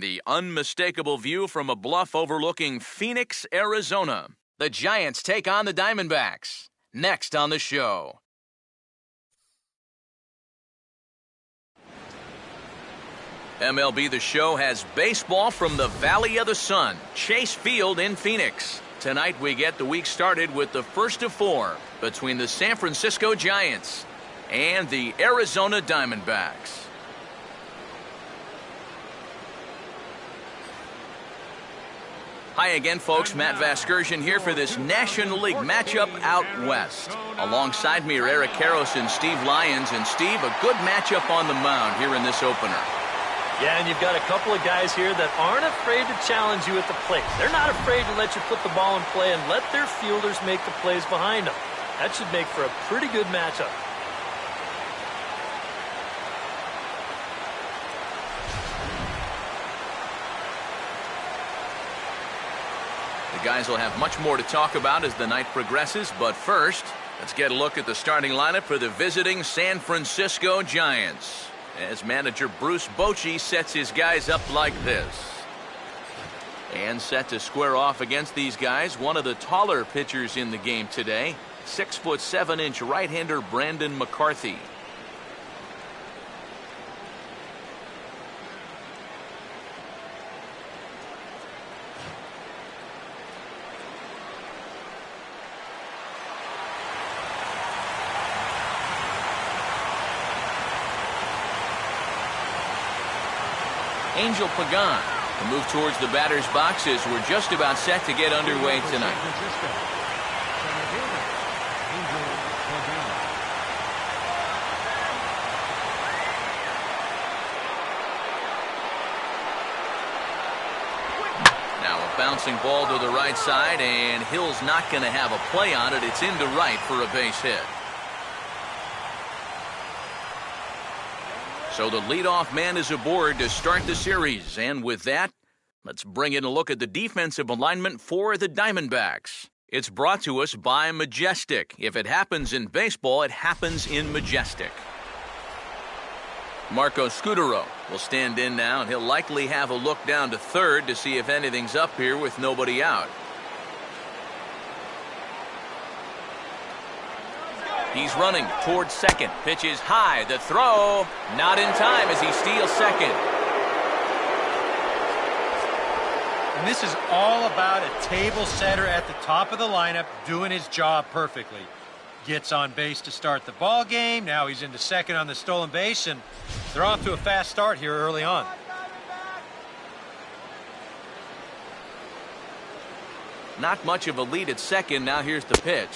The unmistakable view from a bluff overlooking Phoenix, Arizona. The Giants take on the Diamondbacks. Next on the show. MLB The Show has baseball from the Valley of the Sun, Chase Field in Phoenix. Tonight we get the week started with the first of 4 between the San Francisco Giants and the Arizona Diamondbacks. Hi again, folks. Matt Vasgersian here for this National League matchup out west. Alongside me are Eric Karros and Steve Lyons. And Steve, a good matchup on the mound here in this opener. Yeah, and you've got a couple of guys here that aren't afraid to challenge you at the plate. They're not afraid to let you put the ball in play and let their fielders make the plays behind them. That should make for a pretty good matchup. The guys will have much more to talk about as the night progresses, but first, let's get a look at the starting lineup for the visiting San Francisco Giants, as manager Bruce Bochy sets his guys up like this. And set to square off against these guys, one of the taller pitchers in the game today, 6'7" right-hander Brandon McCarthy. Angel Pagan to move towards the batter's boxes. We're just about set to get underway tonight. Now a bouncing ball to the right side, and Hill's not going to have a play on it. It's into right for a base hit. So the leadoff man is aboard to start the series. And with that, let's bring in a look at the defensive alignment for the Diamondbacks. It's brought to us by Majestic. If it happens in baseball, it happens in Majestic. Marco Scudero will stand in now, and he'll likely have a look down to third to see if anything's up here with nobody out. He's running towards second. Pitch is high. The throw not in time as he steals second. And this is all about a table setter at the top of the lineup doing his job perfectly. Gets on base to start the ball game. Now he's into second on the stolen base, and they're off to a fast start here early on. Not much of a lead at second. Now here's the pitch.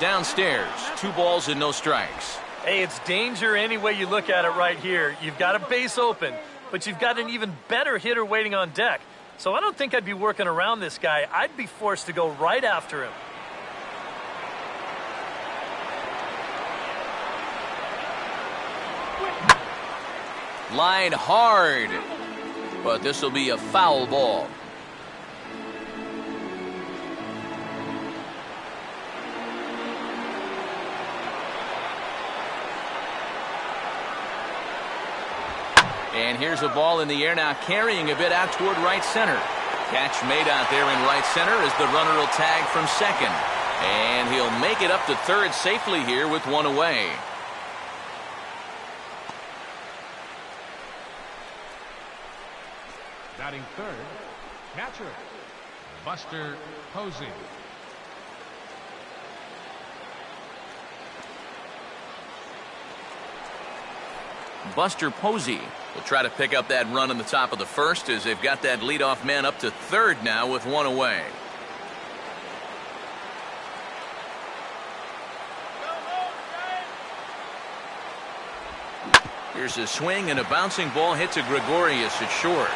Downstairs, 2 balls and no strikes. Hey, it's danger any way you look at it right here. You've got a base open, but you've got an even better hitter waiting on deck. So I don't think I'd be working around this guy. I'd be forced to go right after him. Line hard, but this will be a foul ball. And here's a ball in the air now, carrying a bit out toward right center. Catch made out there in right center as the runner will tag from second. And he'll make it up to third safely here with 1 away. Batting third, catcher, Buster Posey. Buster Posey will try to pick up that run in the top of the first as they've got that leadoff man up to third now with 1 away. Here's a swing, and a bouncing ball hits a Gregorius at short.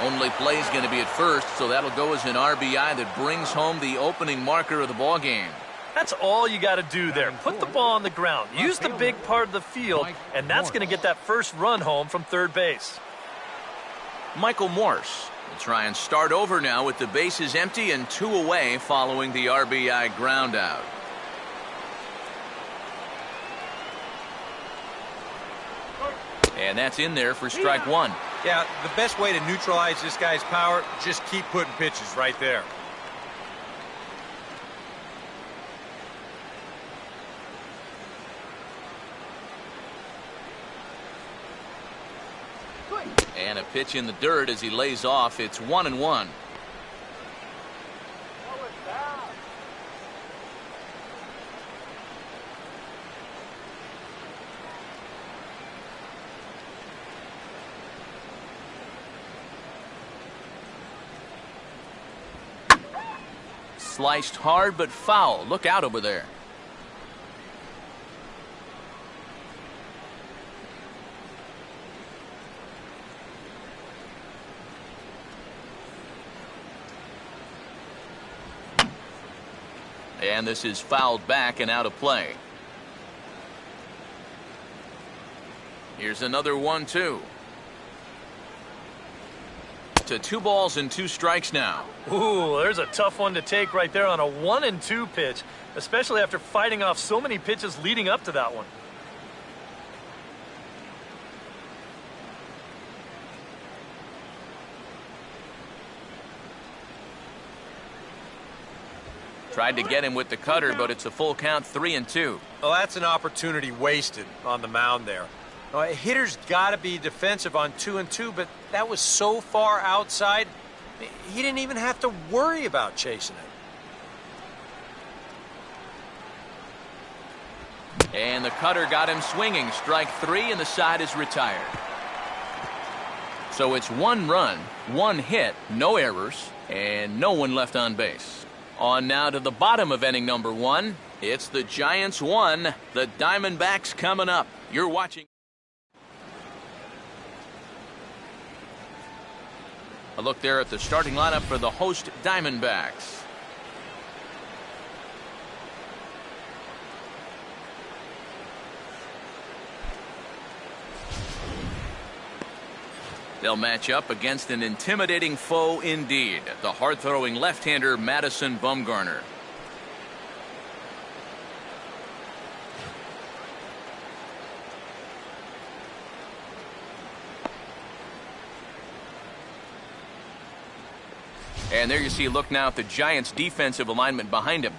Only play is going to be at first, so that'll go as an RBI that brings home the opening marker of the ball game. That's all you got to do there. Put the ball on the ground. Use the big part of the field, and that's going to get that first run home from third base. Michael Morse will try and start over now with the bases empty and 2 away following the RBI ground out. And that's in there for strike 1. Yeah, the best way to neutralize this guy's power, just keep putting pitches right there. And a pitch in the dirt as he lays off. It's 1-1. Sliced hard but foul. Look out over there. And this is fouled back and out of play. Here's another 1-2. To 2 balls and 2 strikes now. Ooh, there's a tough one to take right there on a 1-2 pitch, especially after fighting off so many pitches leading up to that one. Tried to get him with the cutter, but it's a full count, 3-2. Well, that's an opportunity wasted on the mound there. A hitter's got to be defensive on 2-2, but that was so far outside, he didn't even have to worry about chasing it. And the cutter got him swinging. Strike 3, and the side is retired. So it's 1 run, 1 hit, no errors, and no one left on base. On now to the bottom of inning number 1. It's the Giants 1, the Diamondbacks coming up. You're watching. A look there at the starting lineup for the host Diamondbacks. They'll match up against an intimidating foe indeed, the hard-throwing left-hander Madison Bumgarner. And there you see, look now at the Giants' defensive alignment behind him.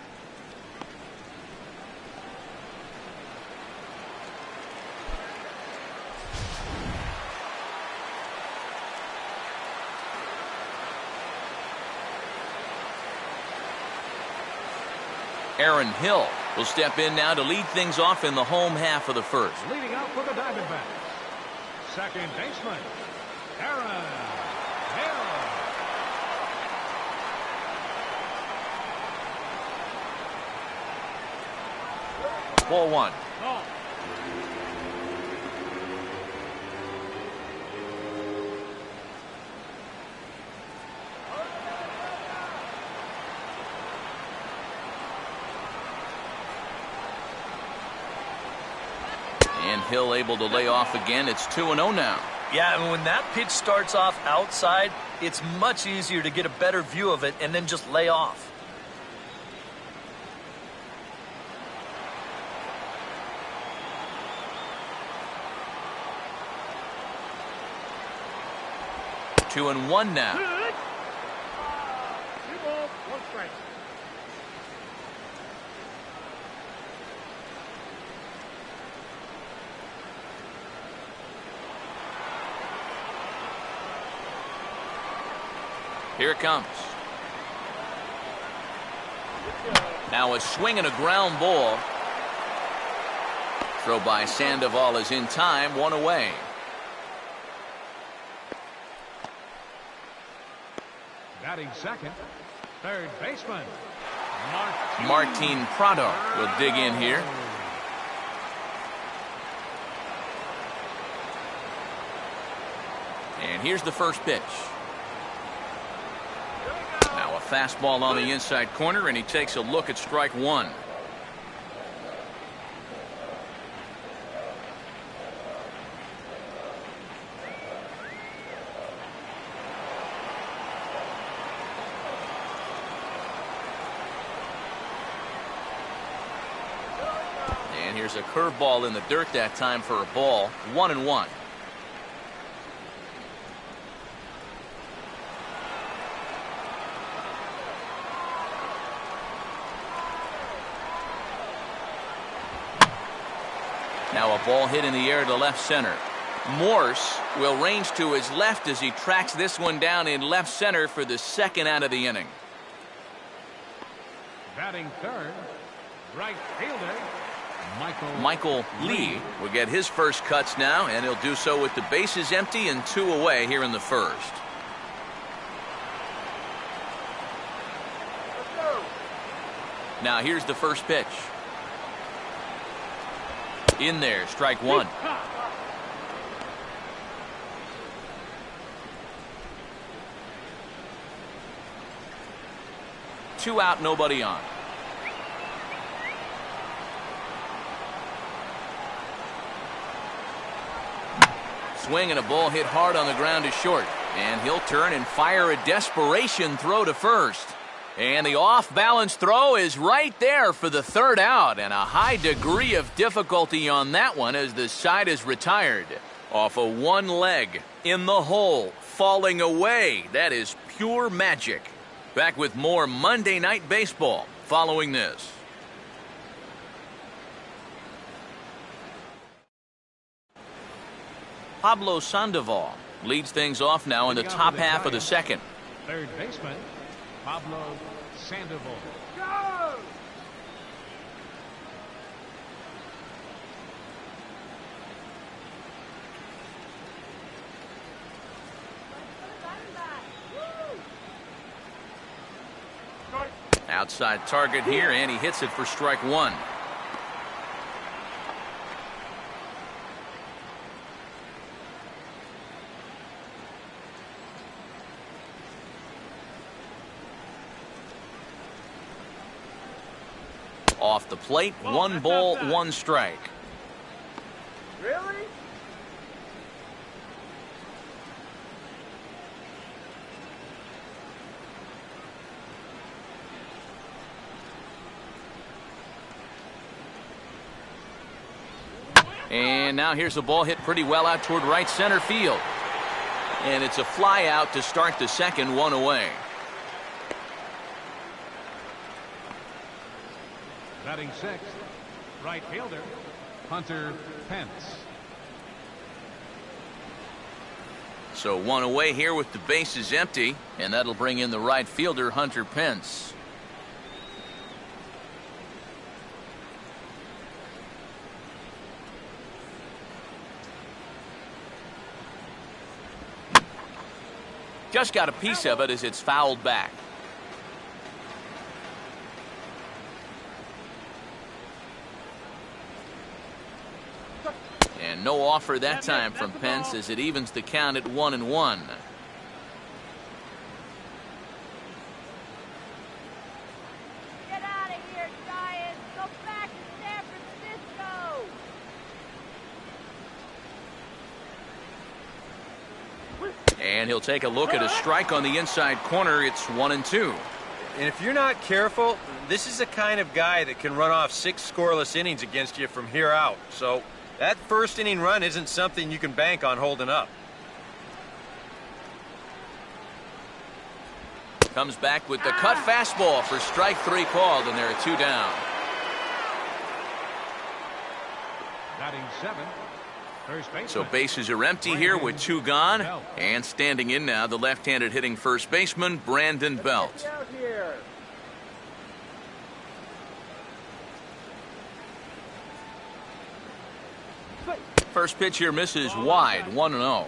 Aaron Hill will step in now to lead things off in the home half of the first. Leading out for the Diamondbacks, second baseman, Aaron Hill. Ball 1. Oh. And Hill able to lay off again. It's 2-0 now. Yeah, and when that pitch starts off outside, it's much easier to get a better view of it and then just lay off. Two and one now. 2 balls, 1 strike. Here it comes. Now a swing and a ground ball. Throw by Sandoval is in time, 1 away. Batting second, third baseman, Martin Prado will dig in here. And here's the first pitch. Now a fastball on the inside corner, and he takes a look at strike 1. And here's a curveball in the dirt that time for a ball. 1-1. Now a ball hit in the air to left center. Morse will range to his left as he tracks this one down in left center for the second out of the inning. Batting third, right fielder, Michael Lee will get his first cuts now, and he'll do so with the bases empty and 2 away here in the first. Now here's the first pitch. In there, strike one. Two out, nobody on. Swing and a ball hit hard on the ground to short. And he'll turn and fire a desperation throw to first. And the off-balance throw is right there for the third out. And a high degree of difficulty on that one as the side is retired. Off of one leg, in the hole, falling away. That is pure magic. Back with more Monday Night Baseball following this. Pablo Sandoval leads things off now in the top half of the second. Third baseman, Pablo Sandoval. Go! Outside target here, and he hits it for strike one. Off the plate, 1 ball, 1 strike. Really? And now here's a ball hit pretty well out toward right center field. And it's a fly out to start the second, 1 away. Batting sixth, right fielder, Hunter Pence. So 1 away here with the bases empty, and that'll bring in the right fielder, Hunter Pence. Just got a piece of it as it's fouled back. And no offer that time from Pence as it evens the count at 1-1. Get out of here, Giants! Go back to San Francisco! And he'll take a look at a strike on the inside corner. It's 1-2. And if you're not careful, this is the kind of guy that can run off 6 scoreless innings against you from here out. So that first inning run isn't something you can bank on holding up. Comes back with the cut fastball for strike 3 called, and there are 2 down. Batting seventh, first baseman. So bases are empty here with 2 gone. And standing in now, the left-handed hitting first baseman, Brandon Belt. Get out here! First pitch here misses wide, 1-0.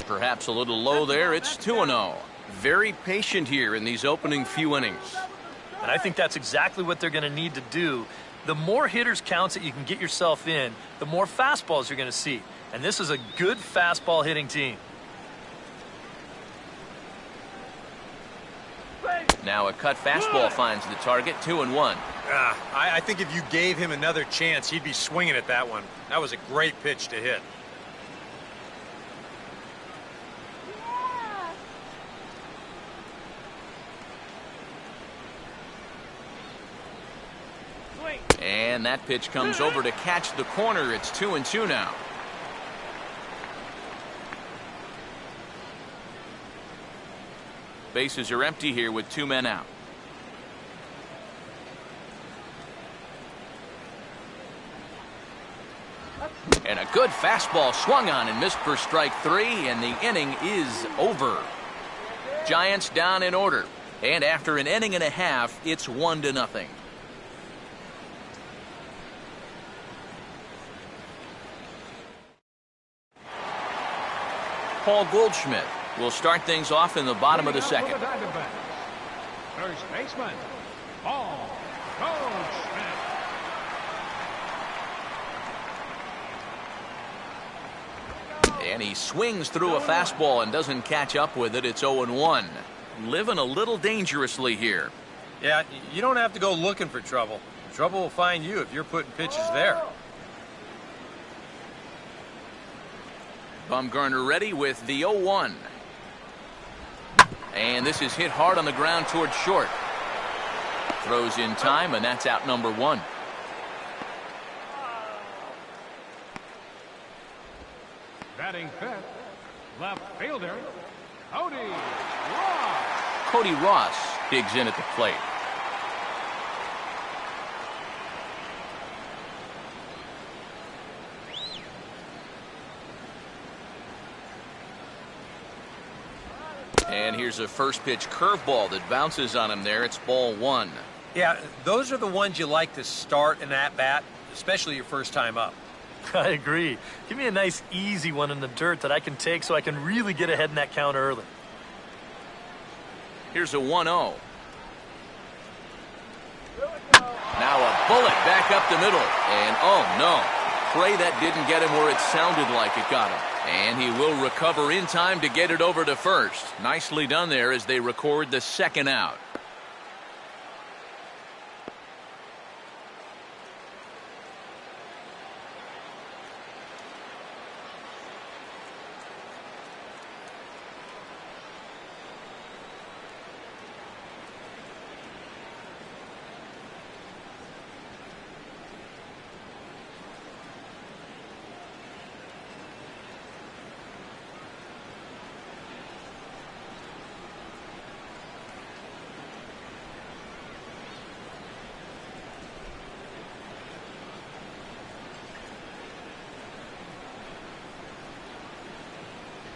Perhaps a little low there. It's 2-0. Very patient here in these opening few innings. And I think that's exactly what they're going to need to do. The more hitters counts that you can get yourself in, the more fastballs you're going to see. And this is a good fastball hitting team. Now a cut fastball finds the target, 2-1. I think if you gave him another chance, he'd be swinging at that one. That was a great pitch to hit. And that pitch comes over to catch the corner. It's 2-2 now. Bases are empty here with 2 men out. And a good fastball swung on and missed for strike 3, and the inning is over. Giants down in order. And after an inning and a half, it's 1-0. Paul Goldschmidt will start things off in the bottom of the second. First baseman, Paul Goldschmidt. And he swings through a fastball and doesn't catch up with it. It's 0-1. Living a little dangerously here. Yeah, you don't have to go looking for trouble. Trouble will find you if you're putting pitches there. Bumgarner ready with the 0-1. And this is hit hard on the ground towards short. Throws in time, and that's out number 1. Batting fifth, left fielder, Cody Ross. Cody Ross digs in at the plate. And here's a first pitch curveball that bounces on him there. It's ball 1. Yeah, those are the ones you like to start in at bat, especially your first time up. I agree. Give me a nice easy one in the dirt that I can take so I can really get ahead in that count early. Here's a 1-0. Now a bullet back up the middle. And oh no. Pray that didn't get him where it sounded like it got him. And he will recover in time to get it over to first. Nicely done there as they record the second out.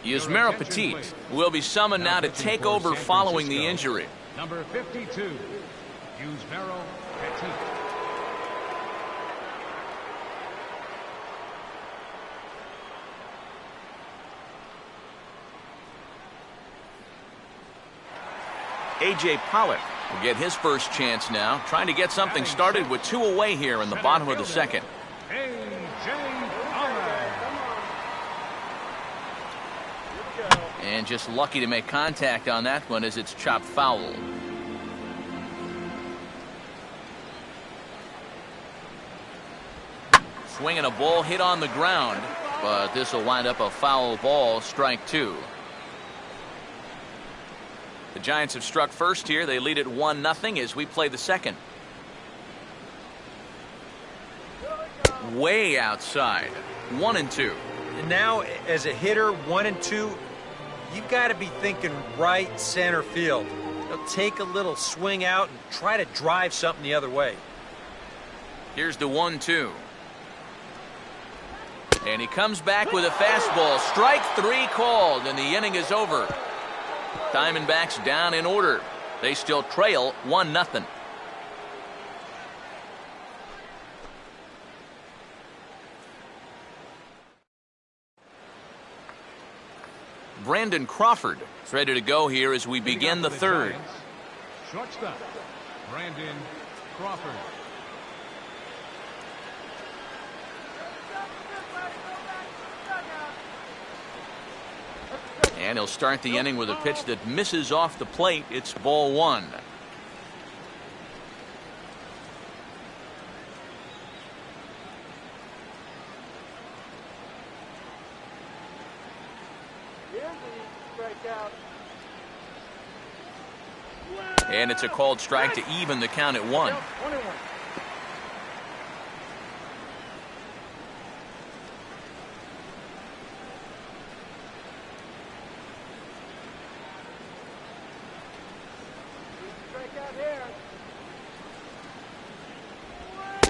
Yusmeiro Petit will be summoned now to take over following the injury. Number 52, Yusmeiro Petit. A.J. Pollock will get his first chance now, trying to get something started with 2 away here in the bottom of the second. A.J. Pollock. And just lucky to make contact on that one as it's chopped foul. Swinging a ball hit on the ground, but this will wind up a foul ball, strike 2. The Giants have struck first here. They lead it 1-0 as we play the second. Way outside. 1-2. And now, as a hitter, 1-2, you've got to be thinking right center field. They'll take a little swing out and try to drive something the other way. Here's the 1-2. And he comes back with a fastball. Strike 3 called, and the inning is over. Diamondbacks down in order. They still trail 1-0. Brandon Crawford is ready to go here as we begin the third. Shortstop, Brandon Crawford. And he'll start the inning with a pitch that misses off the plate. It's ball 1. And it's a called strike to even the count at 1.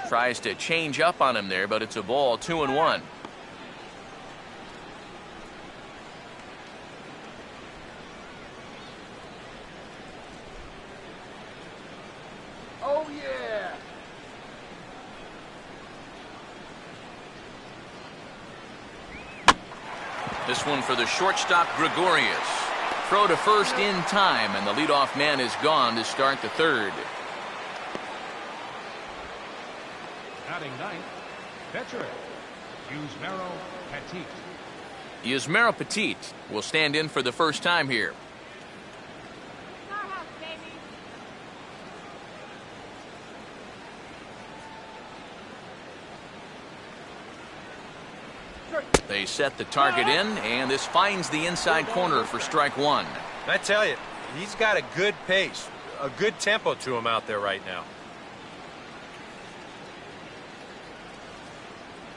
Tries to change up on him there, but it's a ball, 2-1. Oh, yeah. This one for the shortstop, Gregorius. Throw to first in time, and the leadoff man is gone to start the third. Batting ninth, pitcher, Yusmeiro Petit. Yusmeiro Petit will stand in for the first time here. Our house, baby. They set the target in, and this finds the inside corner for strike one. I tell you, he's got a good pace, a good tempo to him out there right now.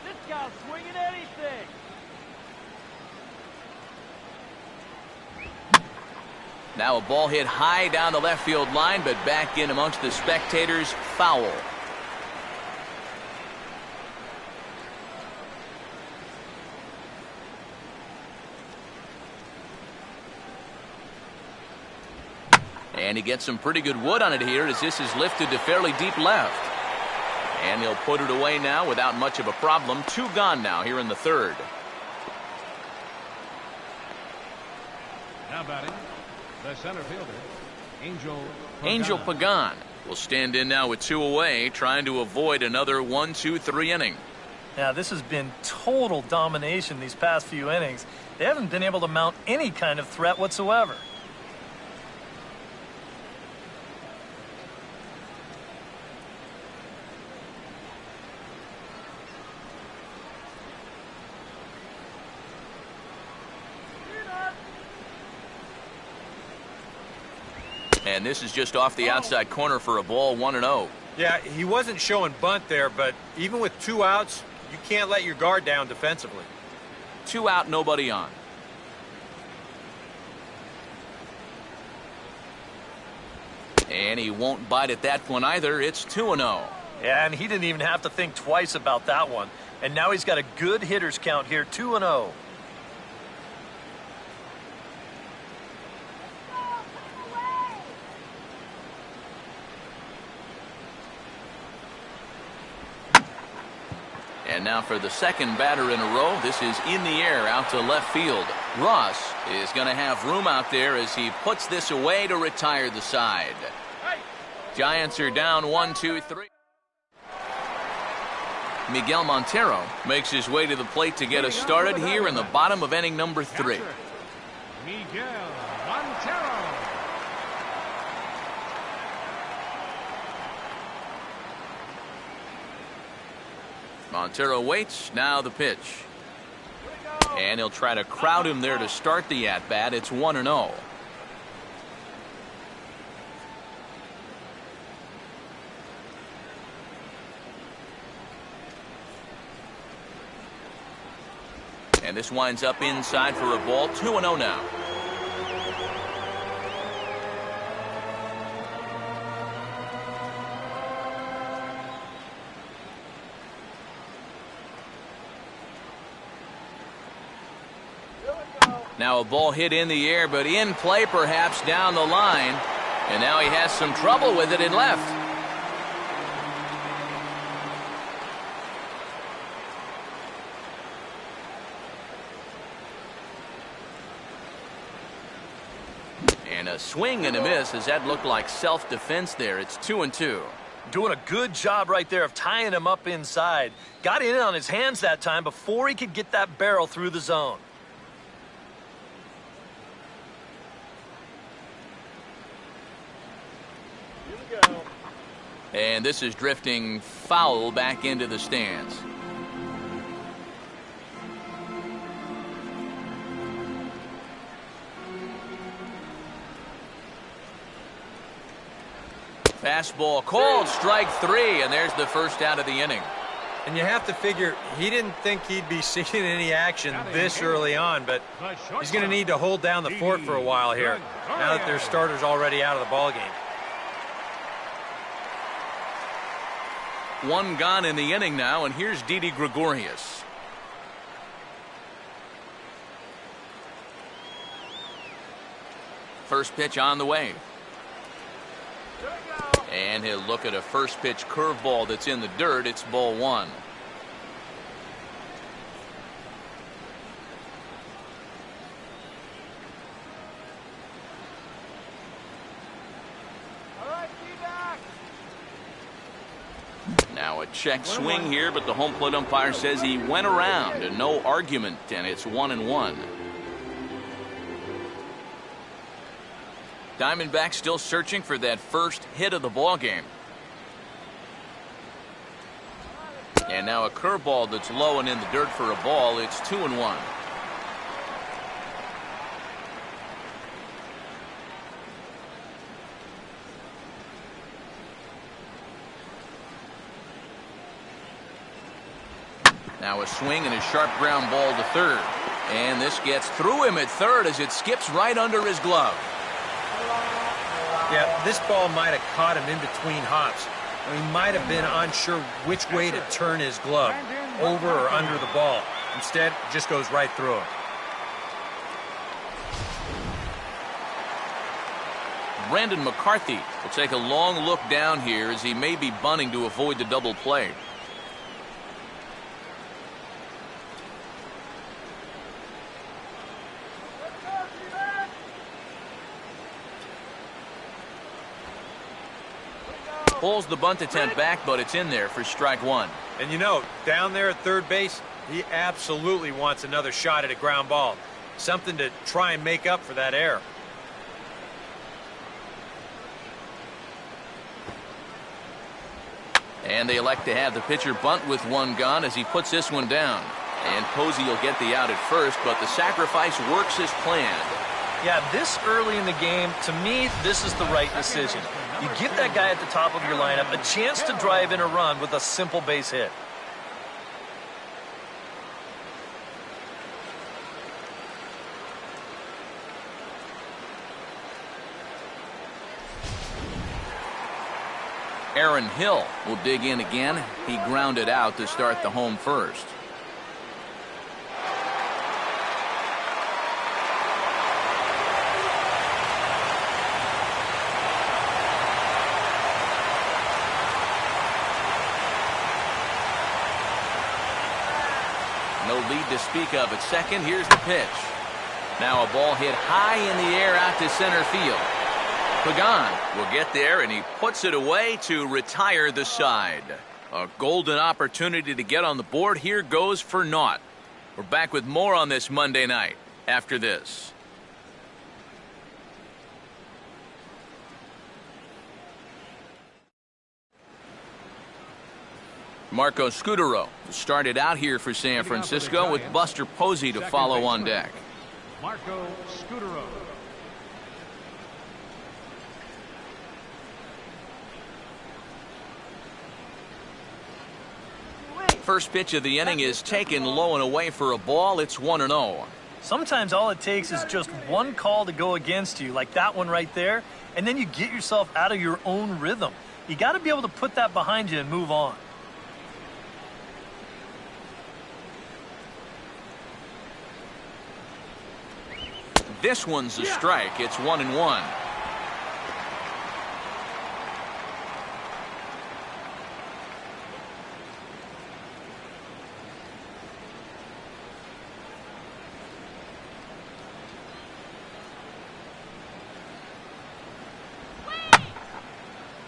This guy's swinging anything. Now a ball hit high down the left field line, but back in amongst the spectators, foul. And he gets some pretty good wood on it here as this is lifted to fairly deep left. And he'll put it away now without much of a problem. Two gone now here in the third. Now batting, the center fielder, Angel Pagan will stand in now with two away, trying to avoid another 1-2-3 inning. Now, this has been total domination these past few innings. They haven't been able to mount any kind of threat whatsoever. And this is just off the outside corner for a ball, 1-0. Yeah, he wasn't showing bunt there, but even with two outs, you can't let your guard down defensively. 2 out, nobody on. And he won't bite at that one either. It's 2-0. Yeah, and he didn't even have to think twice about that one. And now he's got a good hitters count here, 2-0. And now for the second batter in a row, this is in the air out to left field. Ross is going to have room out there as he puts this away to retire the side. Giants are down 1-2-3. Miguel Montero makes his way to the plate to get us started here in the bottom of inning number 3. Miguel Montero. Montero waits, now the pitch. And he'll try to crowd him there to start the at-bat. It's 1-0. And this winds up inside for a ball, 2-0 now. Now a ball hit in the air, but in play perhaps down the line. And now he has some trouble with it in left. And a swing and a miss as that looked like self-defense there. It's 2-2. Doing a good job right there of tying him up inside. Got in on his hands that time before he could get that barrel through the zone. And this is drifting foul back into the stands. Fastball called, strike 3, and there's the first out of the inning. And you have to figure he didn't think he'd be seeing any action this early on, but he's going to need to hold down the fort for a while here, now that their starter's already out of the ballgame. One gone in the inning now, and here's Didi Gregorius. First pitch on the way. And he'll look at a first pitch curveball that's in the dirt. It's ball one. Now a check swing here, but the home plate umpire says he went around and no argument, and it's 1-1. Diamondbacks still searching for that first hit of the ball game. And now a curveball that's low and in the dirt for a ball. It's 2-1. Now a swing and a sharp ground ball to third. And this gets through him at third as it skips right under his glove. Yeah, this ball might have caught him in between hops. He might have been unsure which way to turn his glove, over or under the ball. Instead, it just goes right through him. Brandon McCarthy will take a long look down here as he may be bunting to avoid the double play. Pulls the bunt attempt back, but it's in there for strike one. And you know, down there at third base, he absolutely wants another shot at a ground ball. Something to try and make up for that error. And they elect to have the pitcher bunt with one gone as he puts this one down. And Posey will get the out at first, but the sacrifice works as planned. Yeah, this early in the game, to me, this is the right decision. You give that guy at the top of your lineup a chance to drive in a run with a simple base hit. Aaron Hill will dig in again. He grounded out to start the home first. No lead to speak of at second. Here's the pitch. Now a ball hit high in the air out to center field. Pagan will get there, and he puts it away to retire the side. A golden opportunity to get on the board here goes for naught. We're back with more on this Monday night after this. Marco Scudero started out here for San Francisco with Buster Posey to follow on deck. Marco Scudero. First pitch of the inning is taken low and away for a ball. It's 1-0. Sometimes all it takes is just one call to go against you, like that one right there, and then you get yourself out of your own rhythm. You got to be able to put that behind you and move on. This one's a strike. It's 1-1.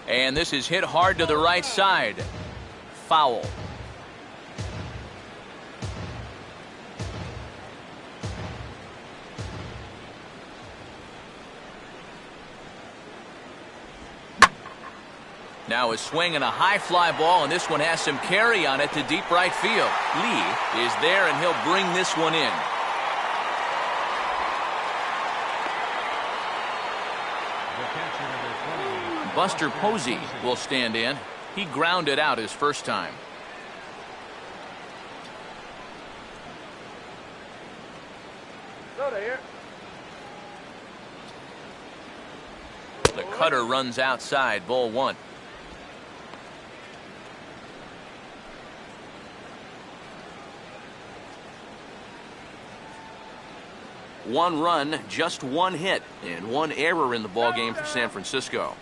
And this is hit hard to the right side. Foul. Now a swing and a high fly ball, and this one has some carry on it to deep right field. Lee is there, and he'll bring this one in. Buster Posey will stand in. He grounded out his first time. The cutter runs outside, ball one. 1 run, just 1 hit, and 1 error in the ballgame for San Francisco.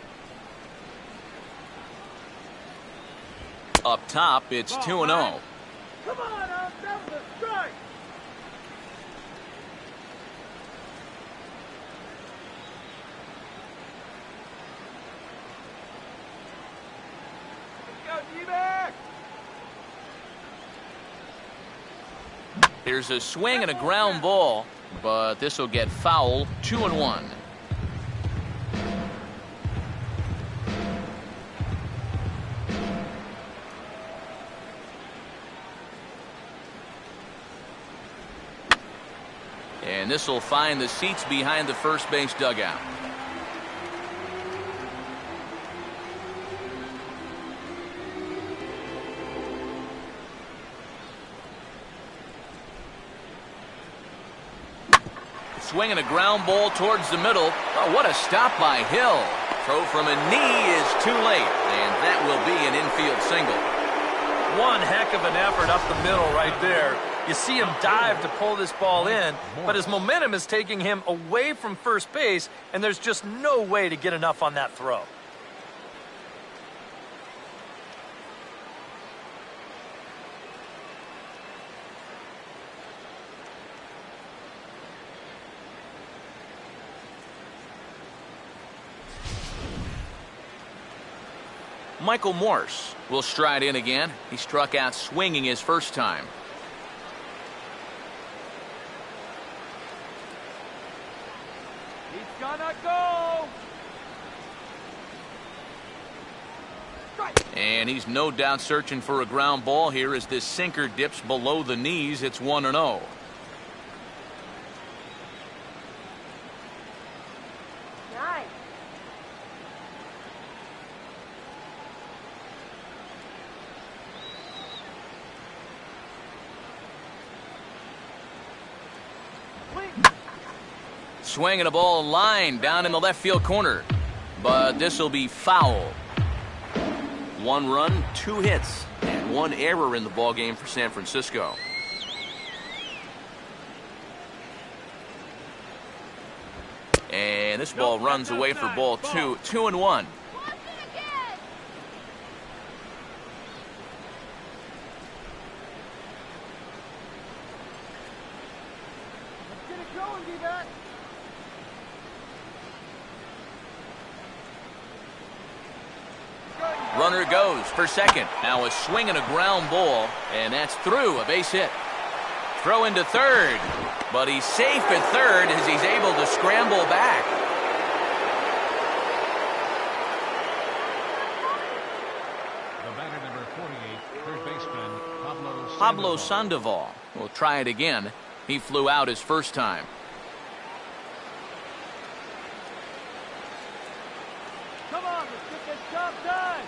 Up top, it's 2-0. Come on, that was a strike. Let's go, D-back. Here's a swing and a ground ball, but this will get foul. 2-1. And this will find the seats behind the first base dugout. Swinging a ground ball towards the middle. Oh, what a stop by Hill. Throw from a knee is too late, and that will be an infield single. One heck of an effort up the middle right there. You see him dive to pull this ball in, but his momentum is taking him away from first base, and there's just no way to get enough on that throw. Michael Morse will stride in again. He struck out swinging his first time. He's gonna go. And he's no doubt searching for a ground ball here as this sinker dips below the knees. It's 1-0. Nice. Swinging a ball line down in the left field corner. But this will be foul. 1 run, 2 hits, and 1 error in the ballgame for San Francisco. And this ball runs away for ball 2. 2-1. Watch it again. Let's get it going, D-back. Runner goes for second. Now a swing and a ground ball, and that's through. A base hit. Throw into third, but he's safe at third as he's able to scramble back. The batter, number 48, third baseman, Pablo Sandoval will try it again. He flew out his first time. Come on, let's get this job done.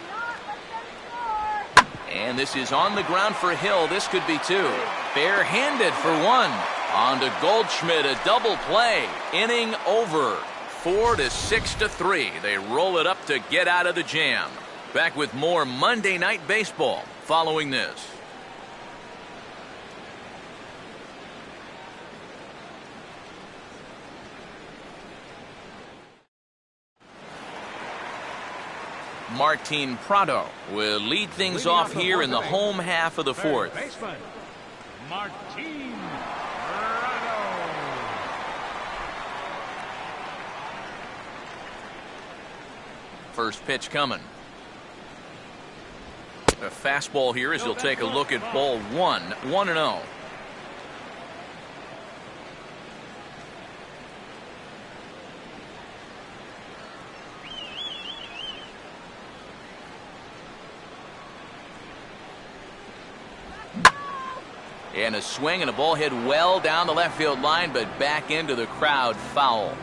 Not let them score. And this is on the ground for Hill. This could be 2. Barehanded for 1. On to Goldschmidt, a double play. Inning over. 4-6-3. They roll it up to get out of the jam. Back with more Monday Night Baseball following this. Martin Prado will lead things off here in the home half of the fourth. Baseman, Martin Prado. First pitch coming. A fastball here as he'll take a look at ball 1. 1-0. And a swing and a ball hit well down the left field line, but back into the crowd, foul.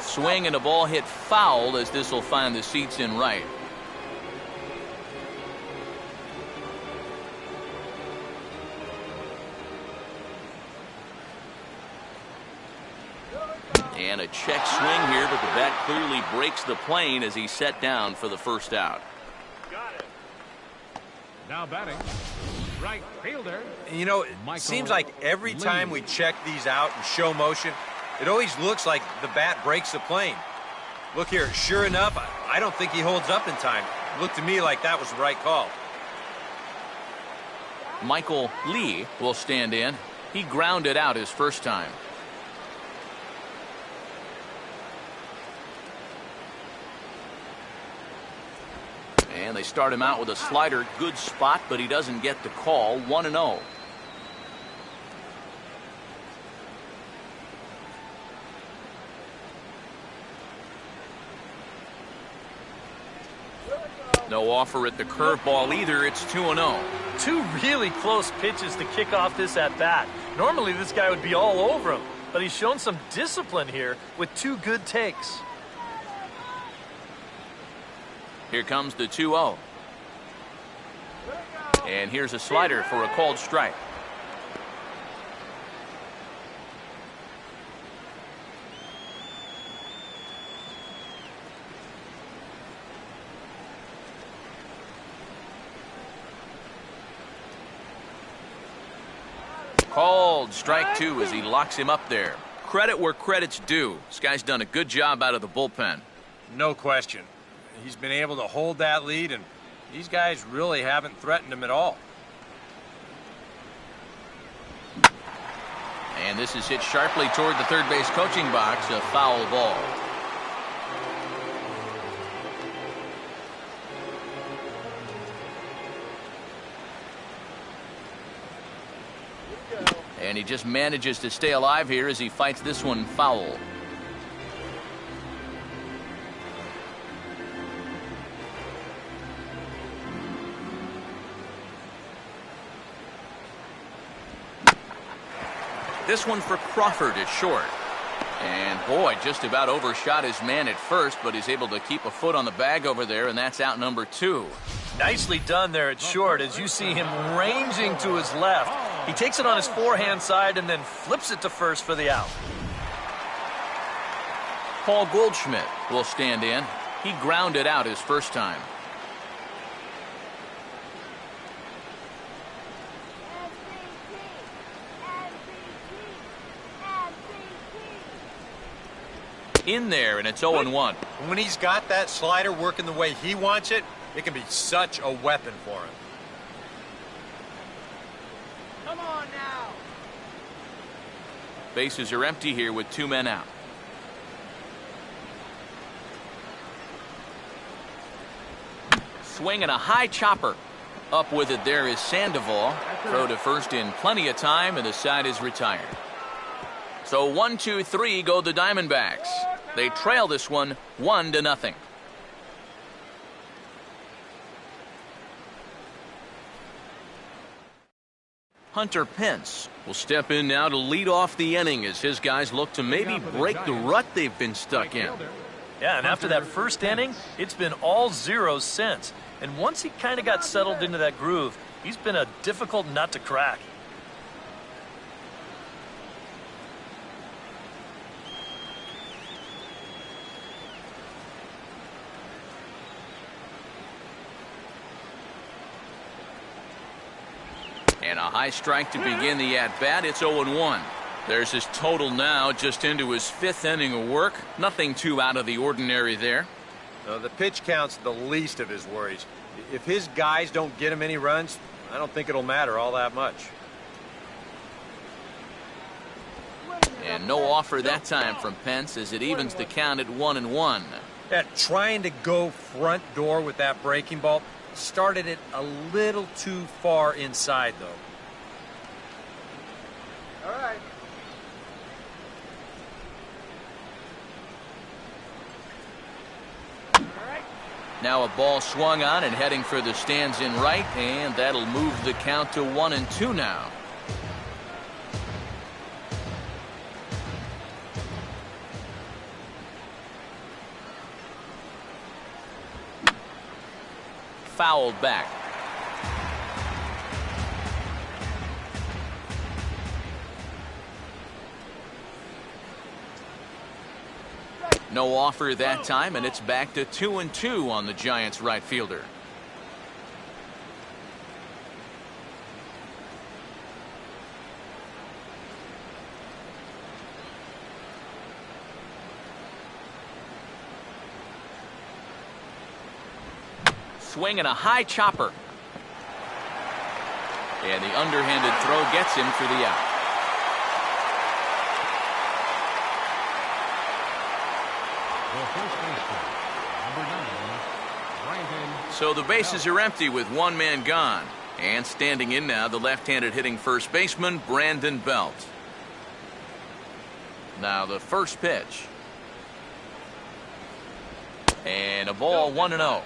Swing and a ball hit foul as this will find the seats in right. check swing here, but the bat clearly breaks the plane as he's set down for the first out. Now batting, right fielder. You know, it seems like every time we check these out and show motion, it always looks like the bat breaks the plane. Look here, sure enough, I don't think he holds up in time. It looked to me like that was the right call. Michael Lee will stand in. He grounded out his first time. And they start him out with a slider. Good spot, but he doesn't get the call. 1-0. No offer at the curveball either. It's 2-0. Two really close pitches to kick off this at-bat. Normally this guy would be all over him, but he's shown some discipline here with two good takes. Here comes the 2-0. And here's a slider for a called strike. Called strike two as he locks him up there. Credit where credit's due. This guy's done a good job out of the bullpen. No question. He's been able to hold that lead, and these guys really haven't threatened him at all. And this is hit sharply toward the third base coaching box, a foul ball. And he just manages to stay alive here as he fights this one foul. This one for Crawford is short. And boy, just about overshot his man at first, but he's able to keep a foot on the bag over there, and that's out number 2. Nicely done there at short as you see him ranging to his left. He takes it on his forehand side and then flips it to first for the out. Paul Goldschmidt will stand in. He grounded out his first time. In there, and it's 0-1. When he's got that slider working the way he wants it, it can be such a weapon for him. Come on now. Bases are empty here with 2 men out. Swing and a high chopper. Up with it there is Sandoval. Throw to first in plenty of time, and the side is retired. So 1, 2, 3 go the Diamondbacks. They trail this one 1-0. Hunter Pence will step in now to lead off the inning as his guys look to maybe break the rut they've been stuck in. Yeah, and after that first inning, it's been all zeros since. And once he kind of got settled into that groove, he's been a difficult nut to crack. And a high strike to begin the at-bat. It's 0-1. There's his total now, just into his 5th inning of work. Nothing too out of the ordinary there. The pitch count's the least of his worries. If his guys don't get him any runs, I don't think it'll matter all that much. And no offer that time from Pence as it evens the count at 1-1. Yeah, trying to go front door with that breaking ball started it a little too far inside, though. All right. Now a ball swung on and heading for the stands in right, and that'll move the count to 1-2 now. Fouled back. No offer that time, and it's back to 2-2 on the Giants' right fielder. Swing and a high chopper. And the underhanded throw gets him for the out. The first baseman, number 9, Brandon. So the bases are empty with one man gone. And standing in now, the left-handed hitting first baseman, Brandon Belt. Now the first pitch. And a ball 1-0.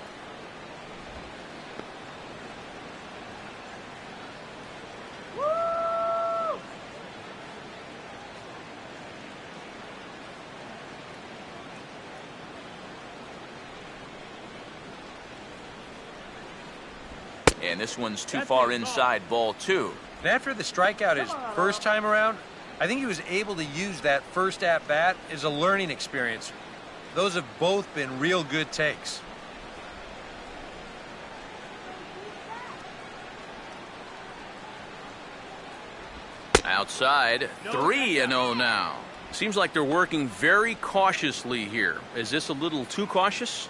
And this one's too far inside, ball 2. And after the strikeout his first time around, I think he was able to use that first at-bat as a learning experience. Those have both been real good takes. Outside, 3-0 now. Seems like they're working very cautiously here. Is this a little too cautious?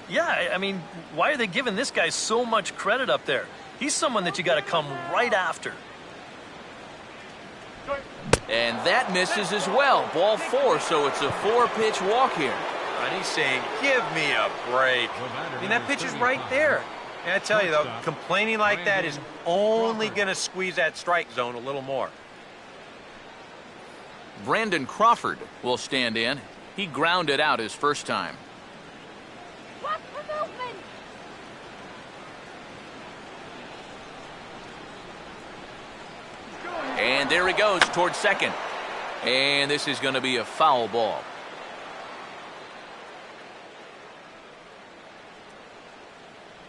Yeah, I mean, why are they giving this guy so much credit up there? He's someone that you got to come right after. And that misses as well. Ball 4, so it's a 4-pitch walk here. And he's saying, give me a break. I mean, that pitch is right there. And I tell you, though, complaining like that is only going to squeeze that strike zone a little more. Brandon Crawford will stand in. He grounded out his first time. What's the movement? And there he goes towards second. And this is going to be a foul ball.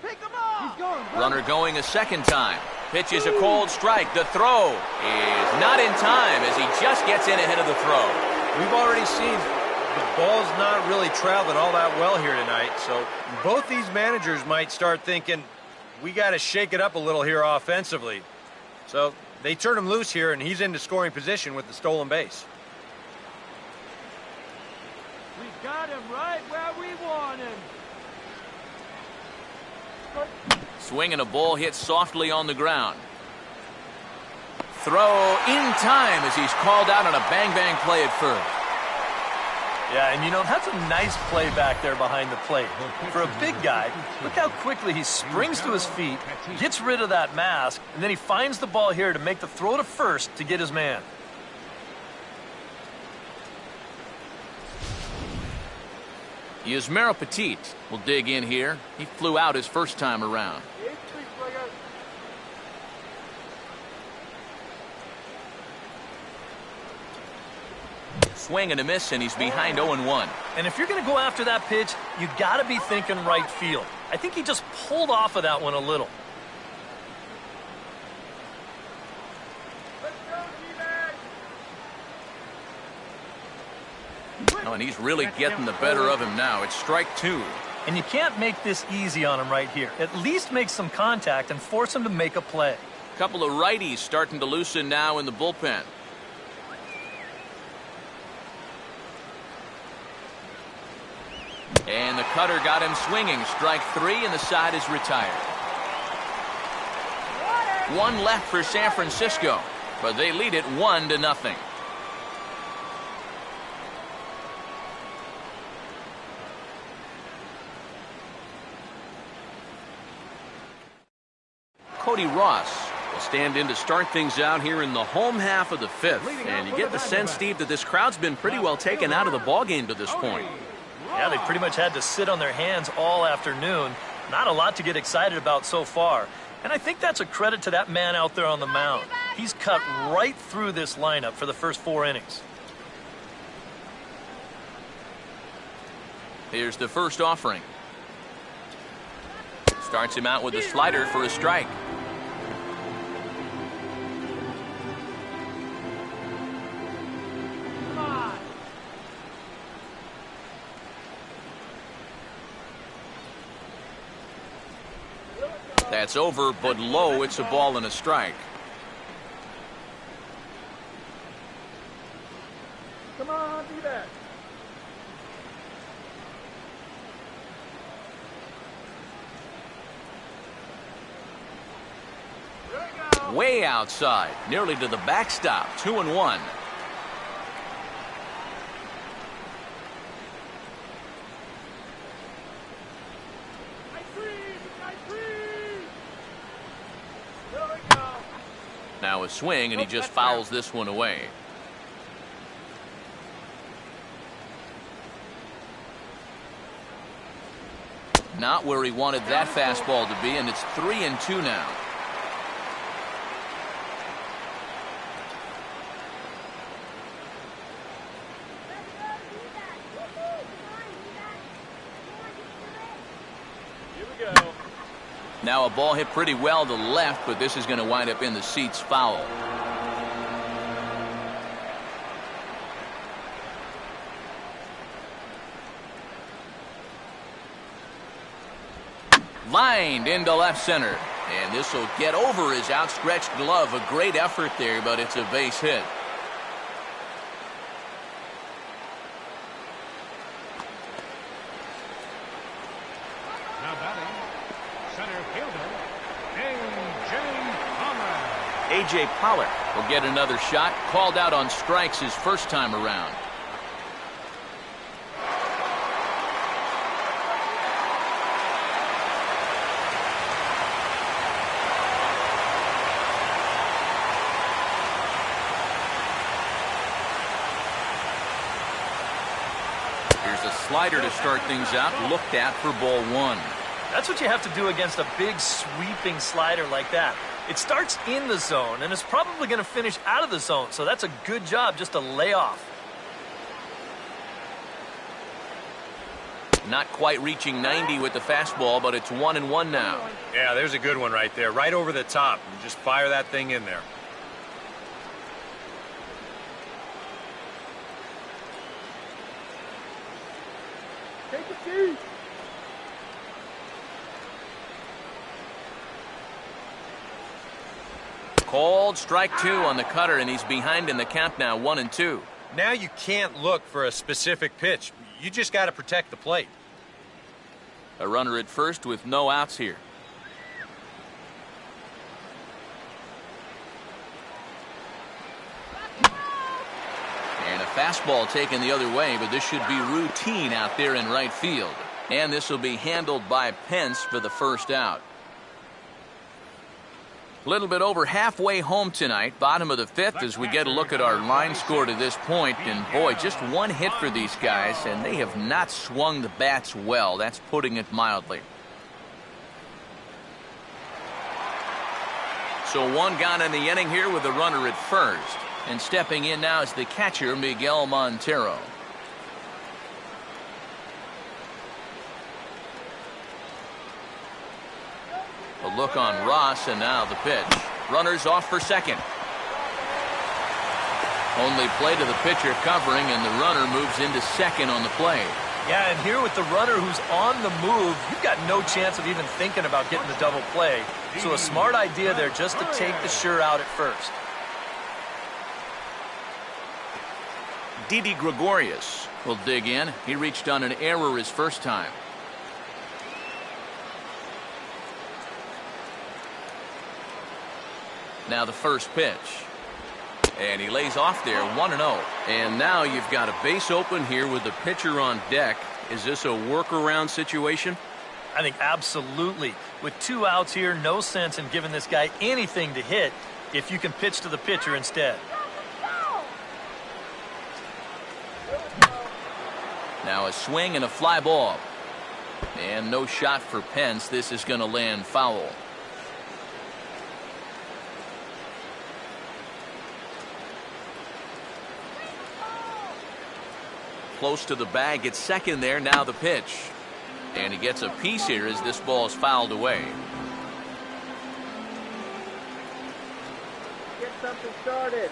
Pick him off! He's going. Runner going a second time. Pitch is a cold strike. The throw is not in time as he just gets in ahead of the throw. We've already seen the ball's not really traveling all that well here tonight, so both these managers might start thinking, we got to shake it up a little here offensively. So they turn him loose here, and he's into scoring position with the stolen base. We got him right where we want him. Swinging a ball hit softly on the ground. Throw in time as he's called out on a bang-bang play at first. Yeah, and you know, that's a nice play back there behind the plate. For a big guy, look how quickly he springs to his feet, gets rid of that mask, and then he finds the ball here to make the throw to first to get his man. Yusmeiro Petit will dig in here. He flew out his first time around. Swing and a miss, and he's behind 0-1. And if you're going to go after that pitch, you got to be thinking right field. I think he just pulled off of that one a little. Oh, and he's really getting the better of him now. It's strike 2. And you can't make this easy on him right here. At least make some contact and force him to make a play. A couple of righties starting to loosen now in the bullpen. And the cutter got him swinging. Strike 3, and the side is retired. One left for San Francisco, but they lead it 1-0. Cody Ross will stand in to start things out here in the home half of the 5th. And you get the sense, Steve, that this crowd's been pretty well taken out of the ballgame to this point. Yeah, they pretty much had to sit on their hands all afternoon. Not a lot to get excited about so far. And I think that's a credit to that man out there on the mound. He's cut right through this lineup for the first 4 innings. Here's the first offering. Starts him out with a slider for a strike. That's over, but low. It's a ball and a strike. Come on, do that. Way outside, nearly to the backstop. 2-1. Now a swing, and he just fouls this one away. Not where he wanted that fastball to be, and it's 3-2 now. Now a ball hit pretty well to left, but this is going to wind up in the seats foul. Lined into left center. And this will get over his outstretched glove. A great effort there, but it's a base hit. A.J. Pollard will get another shot. Called out on strikes his first time around. Here's a slider to start things out. Looked at for ball one. That's what you have to do against a big sweeping slider like that. It starts in the zone, and it's probably going to finish out of the zone, so that's a good job just to lay off. Not quite reaching 90 with the fastball, but it's 1-1 now. Yeah, there's a good one right there, right over the top. And just fire that thing in there. Take a seat. Called strike two on the cutter, and he's behind in the count now, 1-2. Now you can't look for a specific pitch. You just got to protect the plate. A runner at first with no outs here. And a fastball taken the other way, but this should be routine out there in right field. And this will be handled by Pence for the first out. A little bit over halfway home tonight, bottom of the fifth, as we get a look at our line score to this point. And boy, just one hit for these guys, and they have not swung the bats well. That's putting it mildly. So one gone in the inning here with a runner at first. And stepping in now is the catcher, Miguel Montero. A look on Ross, and now the pitch. Runners off for second. Only play to the pitcher covering, and the runner moves into second on the play. Yeah, and here with the runner who's on the move, you've got no chance of even thinking about getting the double play. So a smart idea there just to take the sure out at first. Didi Gregorius will dig in. He reached on an error his first time. Now the first pitch. And he lays off there, 1-0. And now you've got a base open here with the pitcher on deck. Is this a workaround situation? I think absolutely. With 2 outs here, no sense in giving this guy anything to hit if you can pitch to the pitcher instead. Now a swing and a fly ball. And no shot for Pence. This is going to land foul. Close to the bag, gets second there. Now the pitch. And he gets a piece here as this ball is fouled away. Get something started.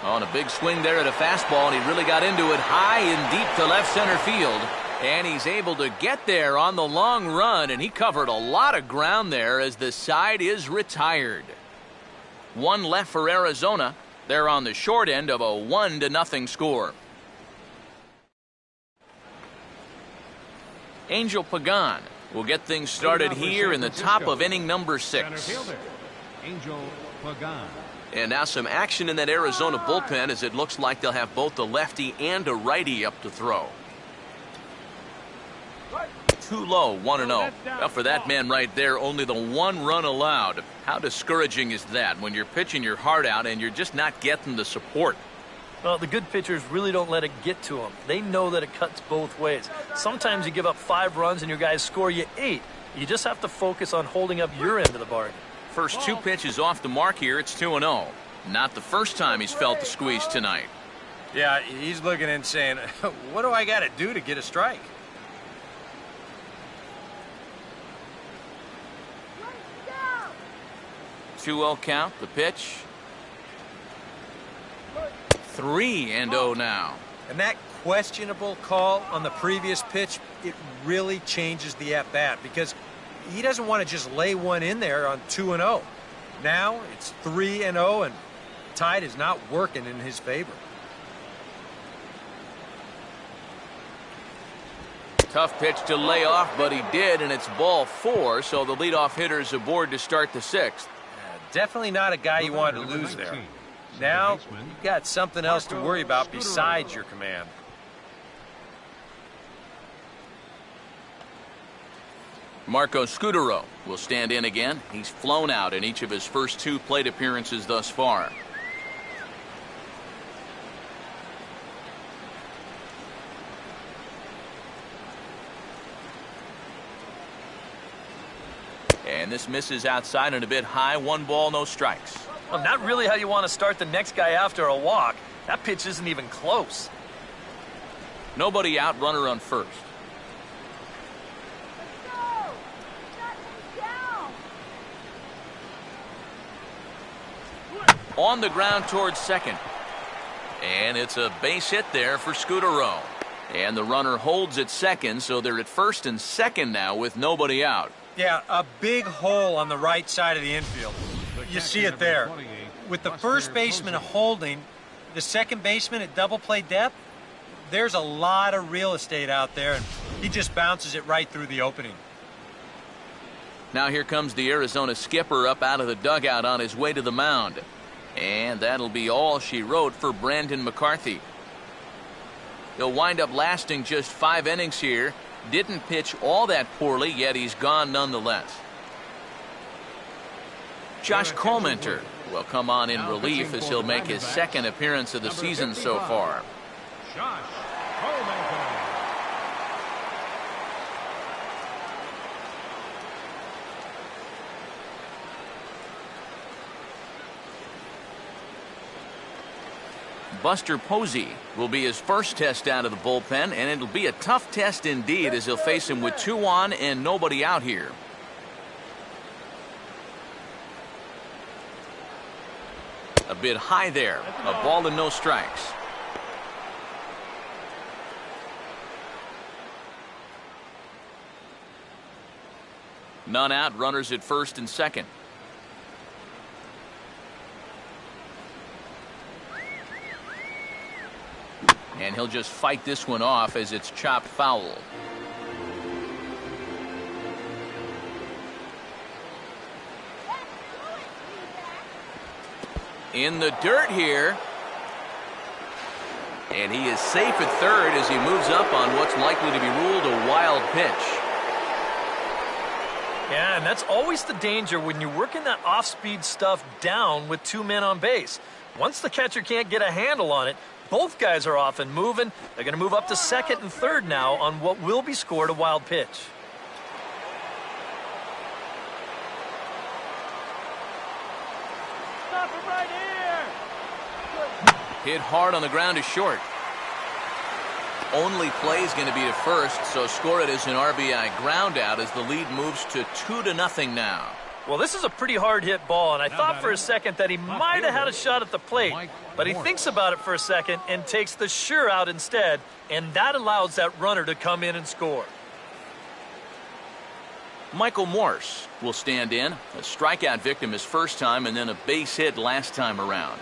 On a big swing there at a fastball, and he really got into it high and deep to left center field. And he's able to get there on the long run, and he covered a lot of ground there as the side is retired. One left for Arizona. They're on the short end of a 1-0 score. Angel Pagan will get things started here in the top of inning number 6. Angel Pagan. And now some action in that Arizona bullpen as it looks like they'll have both a lefty and a righty up to throw. Too low, 1-0. Well, for that man right there, only the 1 run allowed. How discouraging is that when you're pitching your heart out and you're just not getting the support? Well, the good pitchers really don't let it get to them. They know that it cuts both ways. Sometimes you give up 5 runs and your guys score you 8. You just have to focus on holding up your end of the bargain. First 2 pitches off the mark here. It's 2-0. Not the first time he's felt the squeeze tonight. Yeah, he's looking and saying, what do I got to do to get a strike? 2-0 count, the pitch. 3-0 now. And that questionable call on the previous pitch, it really changes the at-bat because he doesn't want to just lay one in there on 2-0. Now it's 3-0 and tide is not working in his favor. Tough pitch to lay off, but he did, and it's ball 4, so the leadoff hitter's aboard to start the 6th. Definitely not a guy you wanted to lose there. Now you've got something else to worry about besides your command. Marco Scudero will stand in again. He's flown out in each of his first 2 plate appearances thus far. And this misses outside and a bit high. 1 ball, no strikes. Well, not really how you want to start the next guy after a walk. That pitch isn't even close. Nobody out, runner on first. On the ground towards second. And it's a base hit there for Scudero. And the runner holds at second, so they're at first and second now with nobody out. Yeah, a big hole on the right side of the infield. You see it there. With the first baseman holding, the second baseman at double play depth, there's a lot of real estate out there, and he just bounces it right through the opening. Now here comes the Arizona skipper up out of the dugout on his way to the mound. And that'll be all she wrote for Brandon McCarthy. He'll wind up lasting just 5 innings here. Didn't pitch all that poorly, yet he's gone nonetheless. Josh Colmenter will come on in relief as he'll make his 2nd appearance of the season so far. Josh Colmenter. Buster Posey will be his first test out of the bullpen, and it'll be a tough test indeed as he'll face him with 2 on and nobody out here. A bit high there. A ball and no strikes. None out, runners at first and second. And he'll just fight this one off as it's chopped foul. In the dirt here. And he is safe at third as he moves up on what's likely to be ruled a wild pitch. Yeah, and that's always the danger when you're working that off-speed stuff down with 2 men on base. Once the catcher can't get a handle on it, both guys are off and moving. They're going to move up to second and third now on what will be scored a wild pitch. Stop it right here. Hit hard on the ground to short. Only play is going to be to first, so score it as an RBI ground out as the lead moves to 2-0 now. Well, this is a pretty hard hit ball, and I thought for a second that he might have had a shot at the plate, but he thinks about it for a second and takes the sure out instead, and that allows that runner to come in and score. Michael Morse will stand in, a strikeout victim his first time and then a base hit last time around.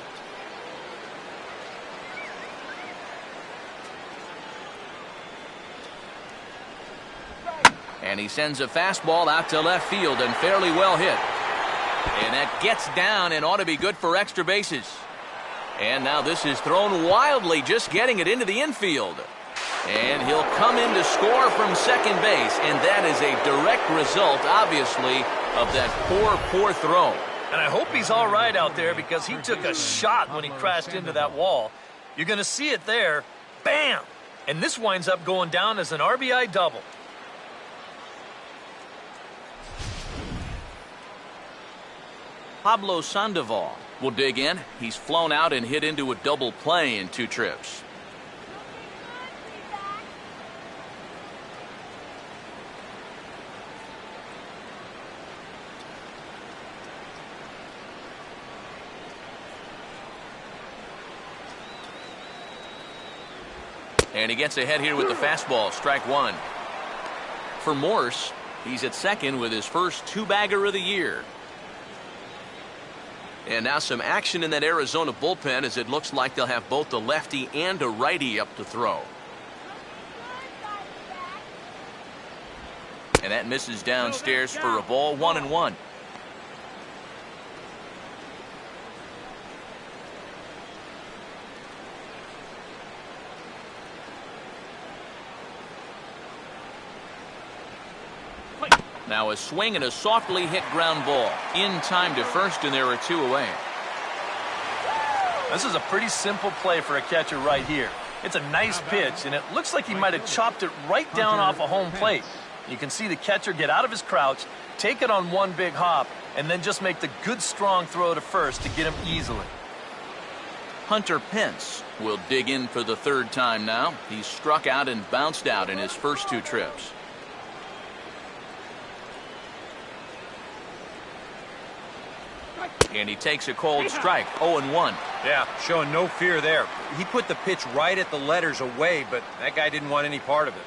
And he sends a fastball out to left field and fairly well hit. And that gets down and ought to be good for extra bases. And now this is thrown wildly, just getting it into the infield. And he'll come in to score from second base. And that is a direct result, obviously, of that poor throw. And I hope he's all right out there because he took a shot when he crashed into that wall. You're going to see it there. Bam! And this winds up going down as an RBI double. Pablo Sandoval will dig in. He's flown out and hit into a double play in 2 trips. And he gets ahead here with the fastball, strike 1. For Morse, he's at second with his first 2-bagger of the year. And now some action in that Arizona bullpen as it looks like they'll have both a lefty and a righty up to throw. And that misses downstairs for a ball, 1-1. Now a swing and a softly hit ground ball in time to first, and there are 2 away. This is a pretty simple play for a catcher right here. It's a nice pitch, and it looks like he might have chopped it right down off a home plate. You can see the catcher get out of his crouch, take it on one big hop, and then just make the good strong throw to first to get him easily. Hunter Pence will dig in for the 3rd time now. He's struck out and bounced out in his first 2 trips. And he takes a cold strike, 0-1. Yeah, showing no fear there. He put the pitch right at the letters away, but that guy didn't want any part of it.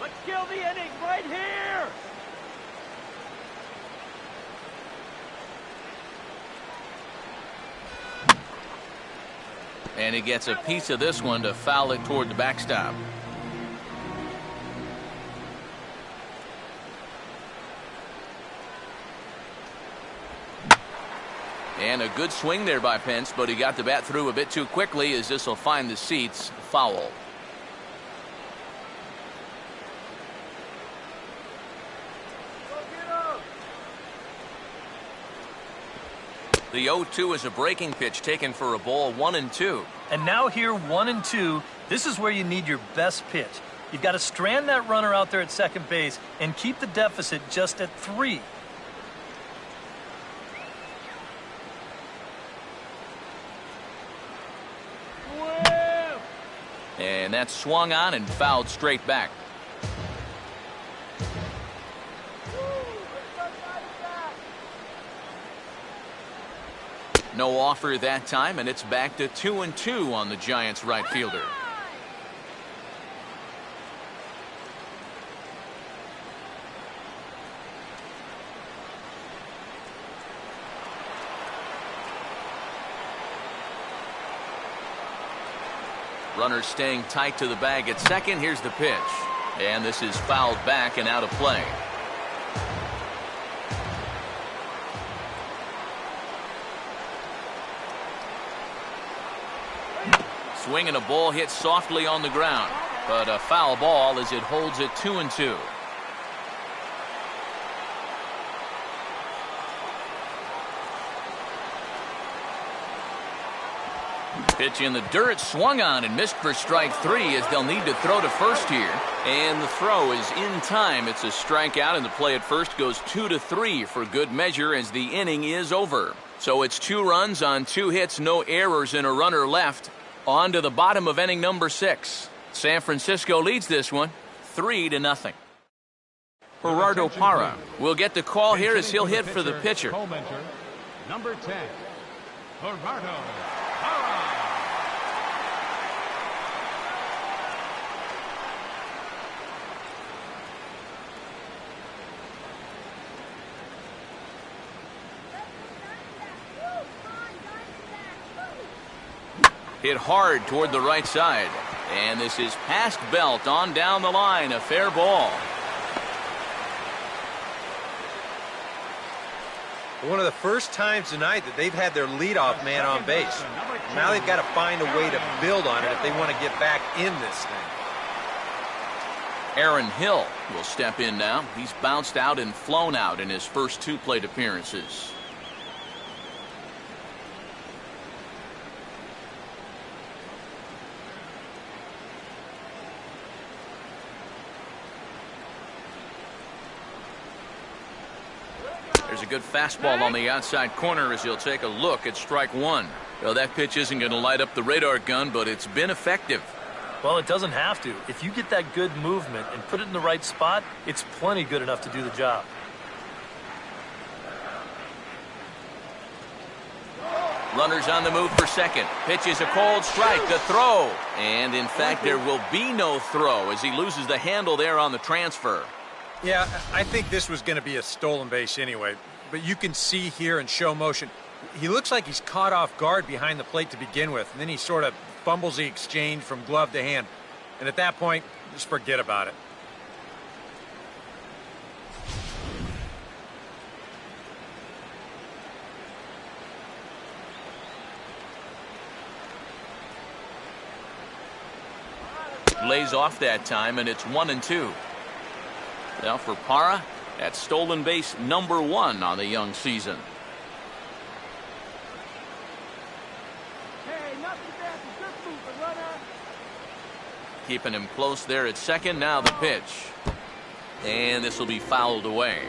Let's kill the inning right here. And he gets a piece of this one to foul it toward the backstop. And a good swing there by Pence, but he got the bat through a bit too quickly as this will find the seats foul. The 0-2 is a breaking pitch taken for a ball, 1-2. And now here, 1-2, this is where you need your best pitch. You've got to strand that runner out there at second base and keep the deficit just at 3. And that's swung on and fouled straight back. No offer that time, and it's back to 2-2 on the Giants' right fielder. Runners staying tight to the bag at second. Here's the pitch. And this is fouled back and out of play. Swing and a ball hit softly on the ground. But a foul ball as it holds it 2-2. Pitch in the dirt, swung on and missed for strike 3 as they'll need to throw to first here. And the throw is in time. It's a strikeout, and the play at first goes 2-3 for good measure as the inning is over. So it's 2 runs on 2 hits, no errors, and a runner left. On to the bottom of inning number 6. San Francisco leads this one 3-0. Gerardo Parra will get the call here as he'll hit for the pitcher. Co-mentor, number 10, Gerardo Parra. Hit hard toward the right side. And this is past Belt on down the line. A fair ball. One of the first times tonight that they've had their leadoff man on base. Now they've got to find a way to build on it if they want to get back in this thing. Aaron Hill will step in now. He's bounced out and flown out in his first 2 plate appearances. There's a good fastball on the outside corner as he'll take a look at strike 1. Well, that pitch isn't going to light up the radar gun, but it's been effective. Well, it doesn't have to. If you get that good movement and put it in the right spot, it's plenty good enough to do the job. Runners on the move for second. Pitch is a cold strike. The throw. And, in fact, there will be no throw as he loses the handle there on the transfer. Yeah, I think this was going to be a stolen base anyway. But you can see here in show motion, he looks like he's caught off guard behind the plate to begin with. And then he sort of fumbles the exchange from glove to hand. And at that point, just forget about it. Lays off that time, and it's 1-2. Now for Parra, that's stolen base number 1 on the young season. Hey, nothing bad for good movement, runner. Keeping him close there at second. Now the pitch. And this will be fouled away.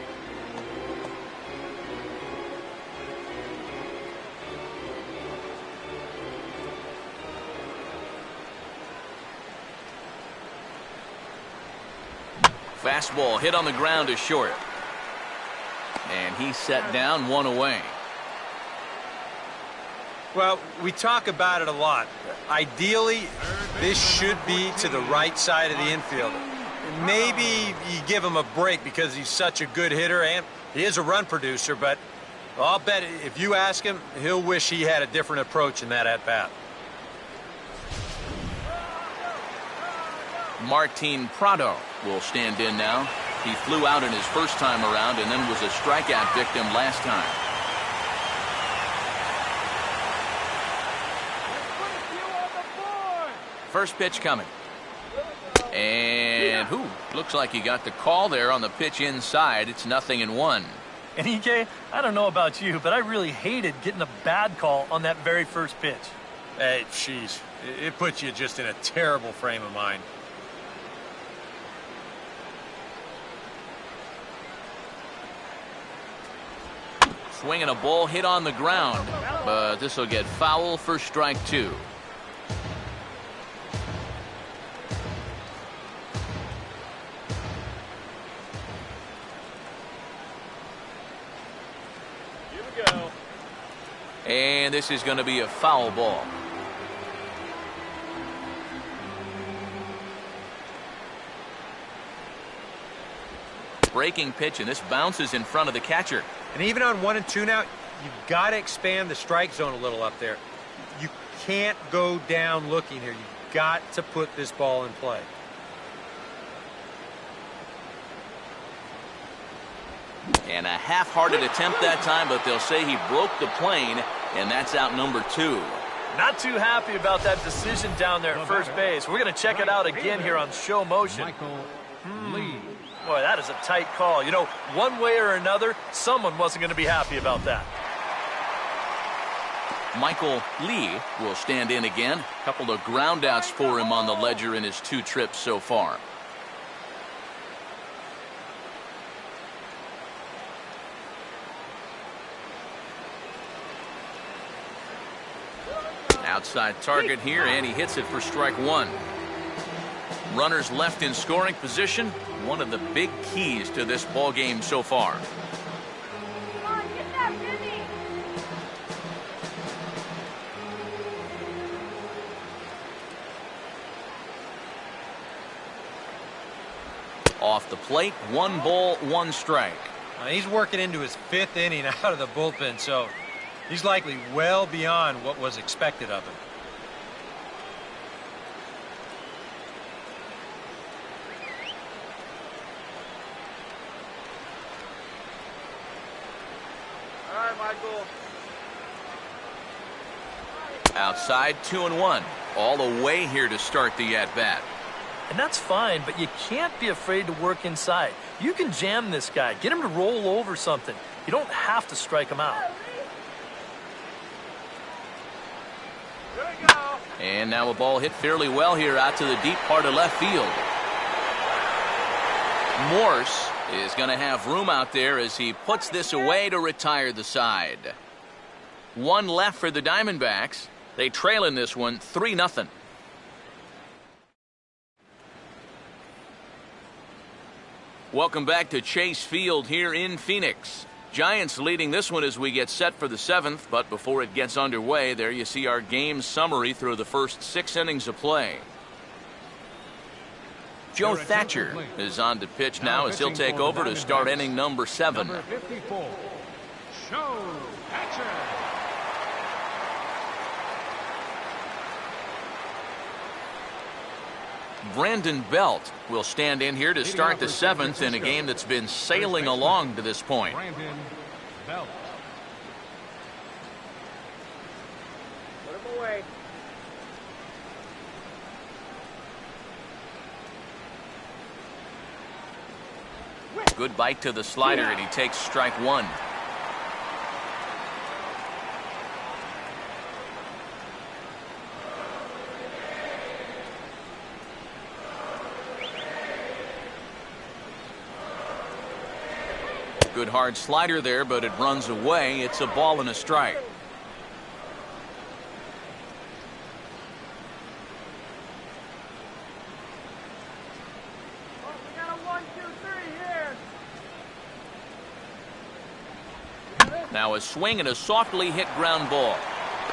Fastball hit on the ground is short. And he's set down 1 away. Well, we talk about it a lot. Ideally, this should be to the right side of the infield. Maybe you give him a break because he's such a good hitter and he is a run producer, but I'll bet if you ask him, he'll wish he had a different approach in that at-bat. Martin Prado will stand in now. He flew out in his first time around and then was a strikeout victim last time. First pitch coming. And looks like he got the call there on the pitch inside. It's 0-1. And EK, I don't know about you, but I really hated getting a bad call on that very first pitch. Hey, jeez, it puts you just in a terrible frame of mind. Swinging a ball hit on the ground, but this will get foul for strike 2. Here we go. And this is going to be a foul ball. Breaking pitch, and this bounces in front of the catcher. And even on 1-2 now, you've got to expand the strike zone a little up there. You can't go down looking here. You've got to put this ball in play. And a half-hearted attempt that time, but they'll say he broke the plane, and that's out number 2. Not too happy about that decision down there at first base. We're going to check it out again here on show motion. Michael Lee. Boy, that is a tight call. You know, one way or another, someone wasn't going to be happy about that. Michael Lee will stand in again. A couple of groundouts for him on the ledger in his 2 trips so far. Outside target here, and he hits it for strike 1. Runners left in scoring position, one of the big keys to this ball game so far. Come on, get that, Jimmy. Off the plate, 1 ball, 1 strike. He's working into his 5th inning out of the bullpen, so he's likely well beyond what was expected of him. All right, Michael. Outside, 2-1. All the way here to start the at-bat. And that's fine, but you can't be afraid to work inside. You can jam this guy. Get him to roll over something. You don't have to strike him out. Here we go. And now a ball hit fairly well here out to the deep part of left field. Morse is going to have room out there as he puts this away to retire the side. 1 left for the Diamondbacks. They trail in this one 3-0. Welcome back to Chase Field here in Phoenix. Giants leading this one as we get set for the 7th, but before it gets underway, there you see our game summary through the first 6 innings of play. Joe Thatcher is on to pitch now as he'll take over to start inning number 7. Number 54, Joe Thatcher. Brandon Belt will stand in here to start the 7th in a game that's been sailing along to this point. Brandon Belt. Put him away. Good bite to the slider, and he takes strike 1. Good hard slider there, but it runs away. It's a ball and a strike. Oh, we got a 1, 2, 3 here. Now a swing and a softly hit ground ball.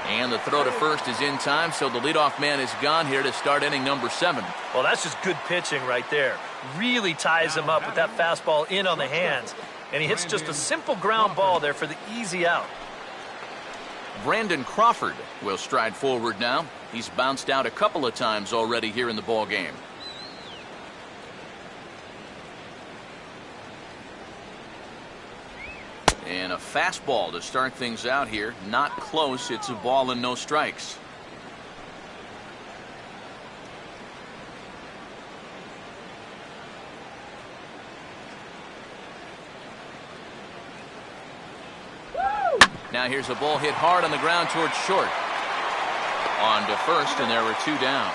And the throw to first is in time, so the leadoff man is gone here to start inning number 7. Well, that's just good pitching right there. Really ties him up with that fastball in on the hands. And he hits just a simple ground ball there for the easy out. Brandon Crawford will stride forward now. He's bounced out a couple of times already here in the ball game. And a fastball to start things out here. Not close. It's a ball and no strikes. Now here's a ball hit hard on the ground towards short. On to first, and there were 2 down.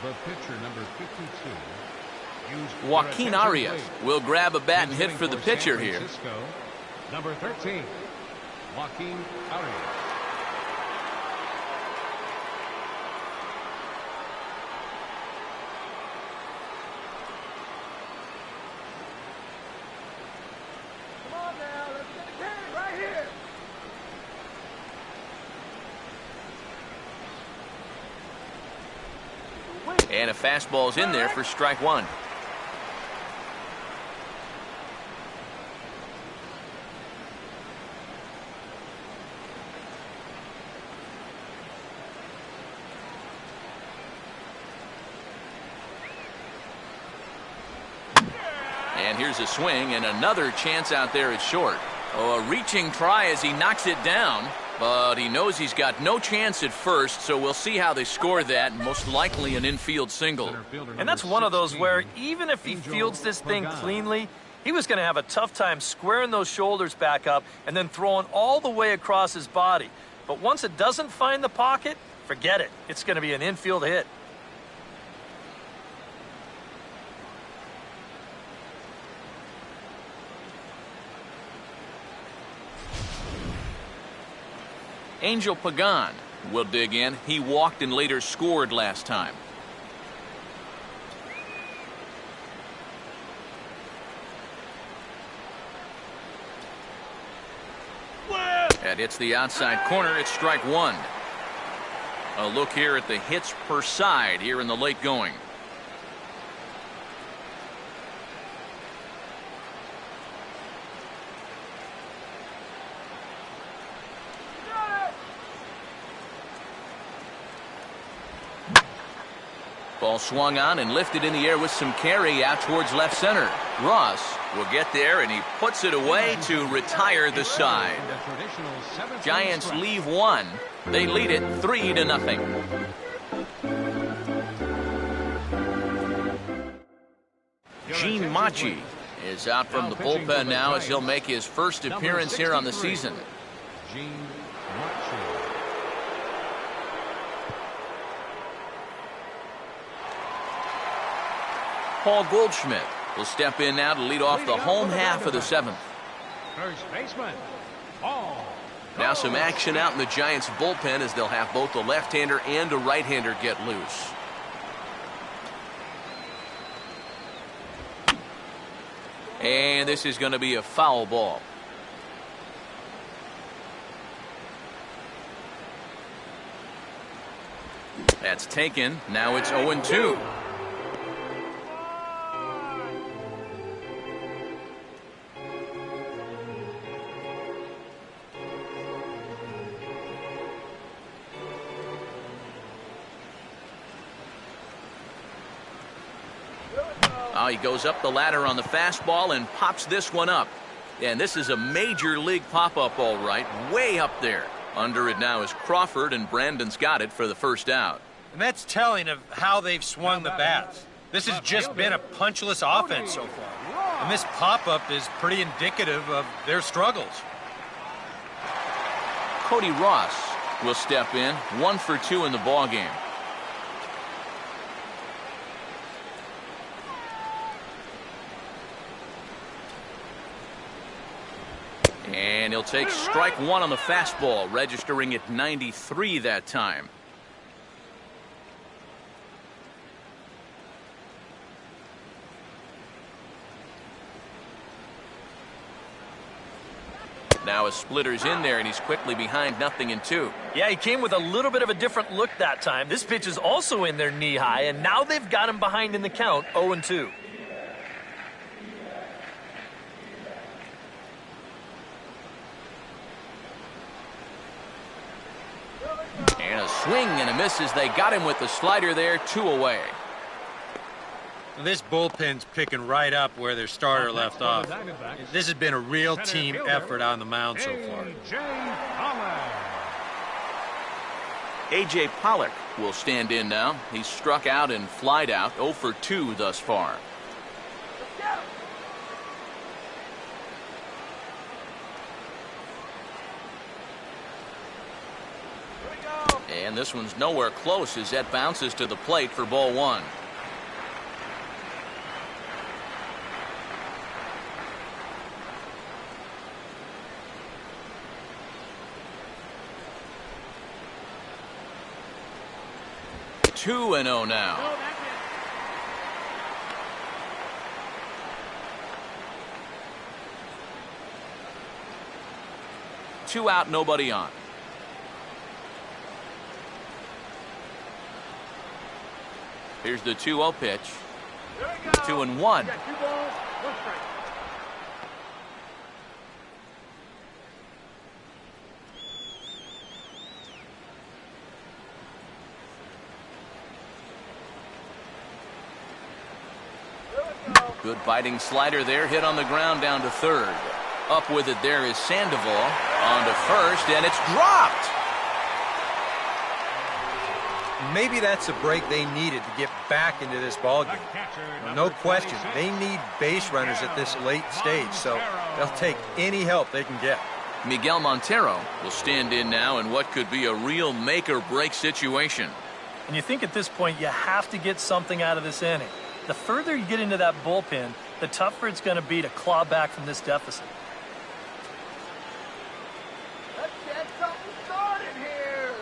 The pitcher, number 52. Joaquin Arias will grab a bat and hit for the pitcher here. Number 13, Joaquin Arias. Come on now, let's get a can right here. And a fastball's in there for strike 1. And here's a swing and another chance out there at short. Oh, a reaching try as he knocks it down, but he knows he's got no chance at first, so we'll see how they score that. Most likely an infield single. And that's one of those where even if he fields this thing cleanly, he was going to have a tough time squaring those shoulders back up and then throwing all the way across his body. But once it doesn't find the pocket, forget it. It's going to be an infield hit. Angel Pagan will dig in. He walked and later scored last time. That hits the outside corner. It's strike one. A look here at the hits per side here in the late going. Ball swung on and lifted in the air with some carry out towards left center. Ross will get there, and he puts it away to retire the side. Giants leave one. They lead it 3-0. Gene Machi is out from the bullpen now as he'll make his first appearance here on the season. Gene Machi. Paul Goldschmidt will step in now to lead off the home half of the seventh. First baseman, Paul. Now some action out in the Giants bullpen as they'll have both a left-hander and a right-hander get loose. And this is going to be a foul ball. That's taken. Now it's 0-2. Oh, he goes up the ladder on the fastball and pops this one up. And this is a major league pop-up, all right, way up there. Under it now is Crawford, and Brandon's got it for the first out. And that's telling of how they've swung the bats. This has just been a punchless offense so far. And this pop-up is pretty indicative of their struggles. Cody Ross will step in, 1 for 2 in the ballgame. And he'll take strike one on the fastball, registering at 93 that time. Now a splitter's in there, and he's quickly behind 0-2. Yeah, he came with a little bit of a different look that time. This pitch is also in there knee high, and now they've got him behind in the count, 0-2. And a swing and a miss as they got him with the slider there, 2 away. This bullpen's picking right up where their starter left off. This has been a real team effort on the mound so far. A.J. Pollock will stand in now. He's struck out and flied out, 0 for 2 thus far. And this one's nowhere close as that bounces to the plate for ball one. Two 2-0 now. Two out, nobody on. Here's the 2-0 pitch. 2-1. Good biting slider there, hit on the ground down to third. Up with it there is Sandoval on to first, and it's dropped. Maybe that's a break they needed to get back into this ballgame. No question, they need base runners at this late stage, so they'll take any help they can get. Miguel Montero will stand in now in what could be a real make-or-break situation. And you think at this point you have to get something out of this inning. The further you get into that bullpen, the tougher it's going to be to claw back from this deficit. Let's get something started here.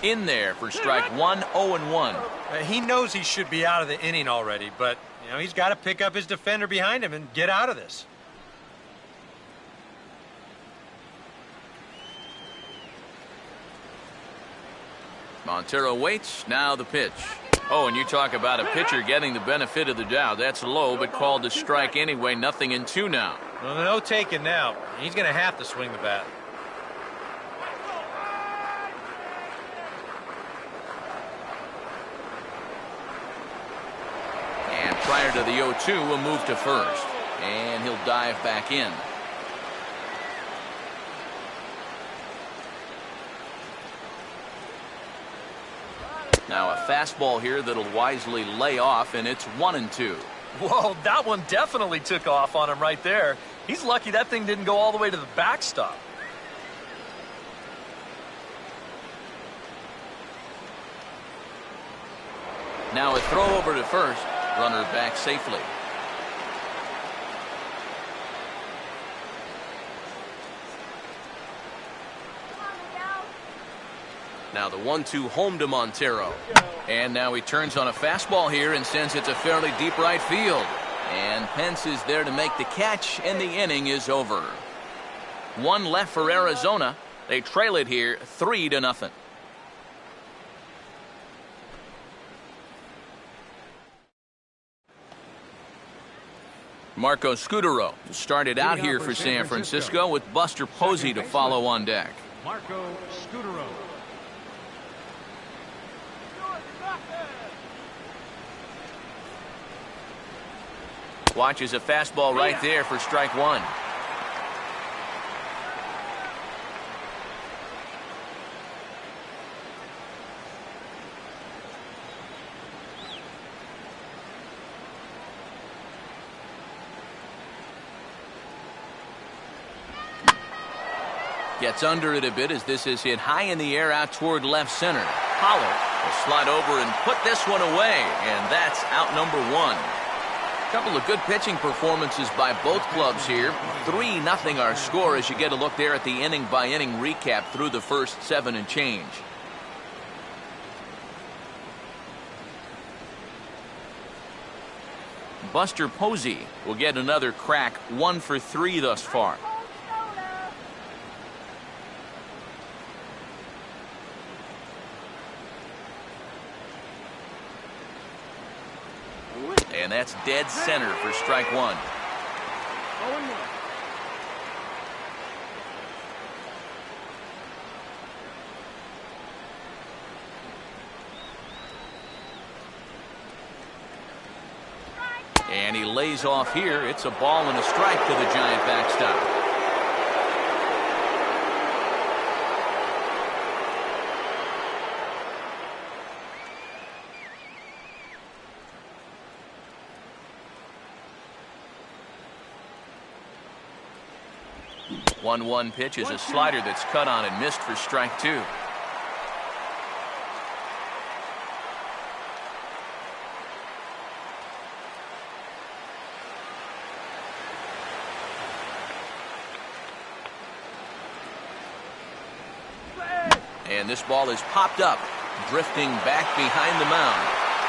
In there for strike one, 0-1. He knows he should be out of the inning already, but he's got to pick up his defender behind him and get out of this. Montero waits. Now the pitch. Oh, and you talk about a pitcher getting the benefit of the doubt. That's low, but called to strike anyway. 0-2 now. Well, no taking now. He's going to have to swing the bat. And prior to the 0-2, we'll move to first. And he'll dive back in. Now a fastball here that'll wisely lay off, and it's 1-2. Whoa, that one definitely took off on him right there. He's lucky that thing didn't go all the way to the backstop. Now a throw over to first. Runner back safely. Now the 1-2 home to Montero. And now he turns on a fastball here and sends it to fairly deep right field. And Pence is there to make the catch, and the inning is over. One left for Arizona. They trail it here 3-0. Marco Scudero started out here for San Francisco with Buster Posey to follow on deck. Marco Scudero. Watches a fastball right there for strike one. Gets under it a bit as this is hit high in the air out toward left center. Pollard will slide over and put this one away, and that's out number one. Couple of good pitching performances by both clubs here. 3-0 our score as you get a look there at the inning-by-inning recap through the first 7 and change. Buster Posey will get another crack, 1 for 3 thus far. And that's dead center for strike one. 0-1. And he lays off here. It's a ball and a strike to the Giant backstop. One pitch is a slider that's cut on and missed for strike two. And this ball is popped up, drifting back behind the mound.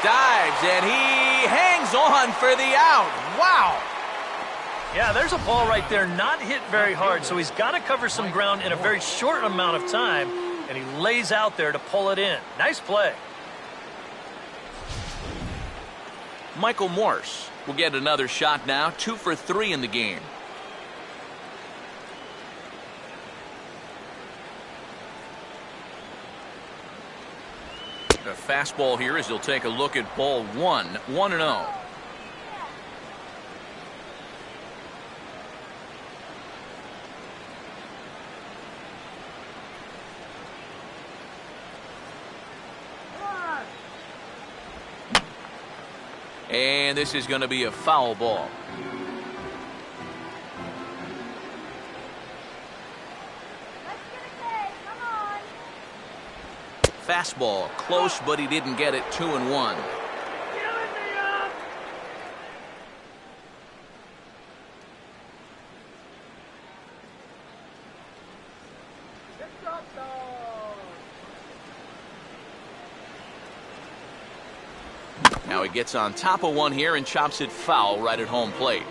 Dives, and he hangs on for the out. Wow! Yeah, there's a ball right there, not hit very hard, so he's got to cover some ground in a very short amount of time, and he lays out there to pull it in. Nice play. Michael Morse will get another shot now, 2 for 3 in the game. A fastball here as he'll take a look at ball 1, 1-0. And this is going to be a foul ball. Fastball, close, but he didn't get it. 2-1. Now he gets on top of one here and chops it foul right at home plate.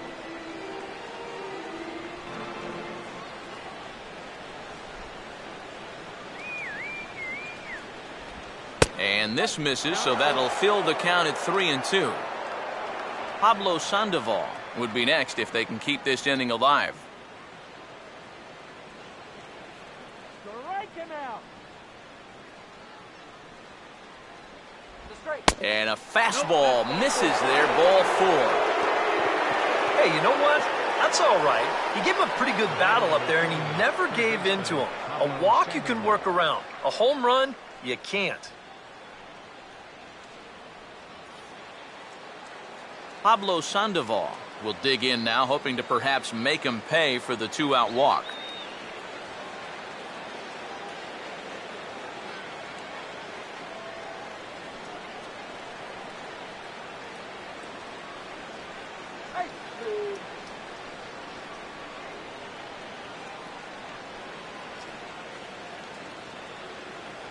And this misses, so that'll fill the count at 3-2. Pablo Sandoval would be next if they can keep this inning alive. Strike him out. And a fastball misses there, ball 4. Hey, you know what? That's all right. He gave him a pretty good battle up there, and he never gave in to him. A walk you can work around. A home run, you can't. Pablo Sandoval will dig in now, hoping to perhaps make him pay for the 2-out walk.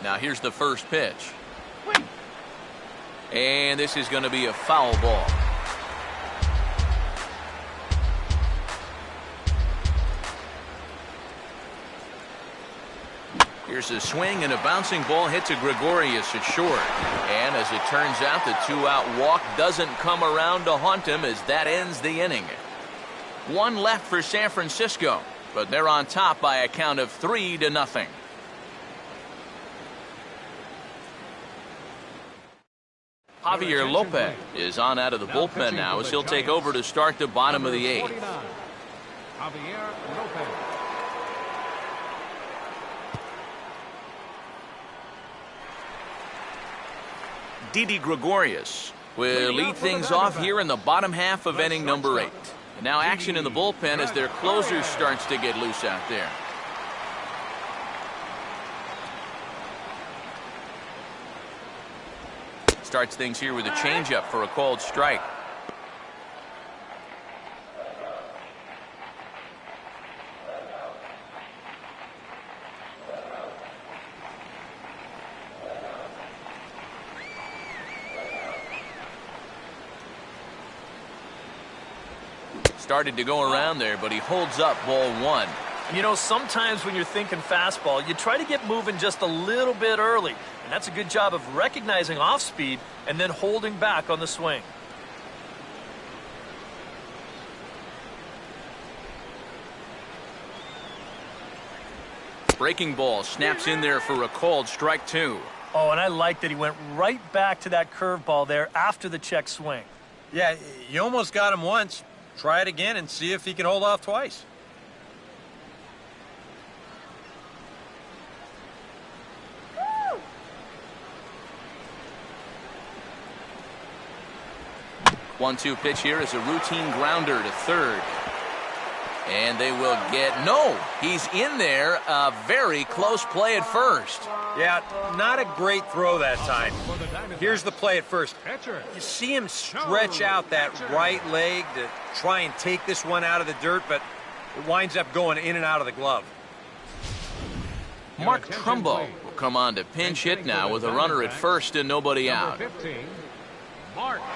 Now here's the first pitch. And this is going to be a foul ball. Here's a swing, and a bouncing ball hit to Gregorius at short. And as it turns out, the 2-out walk doesn't come around to haunt him as that ends the inning. One left for San Francisco, but they're on top by a count of 3-0. Javier Lopez is on out of the bullpen now as he'll take over to start the bottom of the 8th. Javier Lopez. Didi Gregorius will lead things off here in the bottom half of inning number 8. And now action in the bullpen as their closer starts to get loose out there. Starts things here with a changeup for a called strike. Started to go around there, but he holds up ball 1. You know, sometimes when you're thinking fastball, you try to get moving just a little bit early. And that's a good job of recognizing off speed and then holding back on the swing. Breaking ball snaps in there for a called strike 2. Oh, and I like that he went right back to that curveball there after the check swing. Yeah, you almost got him once. Try it again and see if he can hold off twice. One-two pitch here is a routine grounder to third. And they will get... No! He's in there. A very close play at first. Yeah, not a great throw that time. Here's the play at first. You see him stretch out that right leg to try and take this one out of the dirt, but it winds up going in and out of the glove. Mark Trumbo will come on to pinch hit now with a runner at first and nobody out. 15, Mark Trumbo.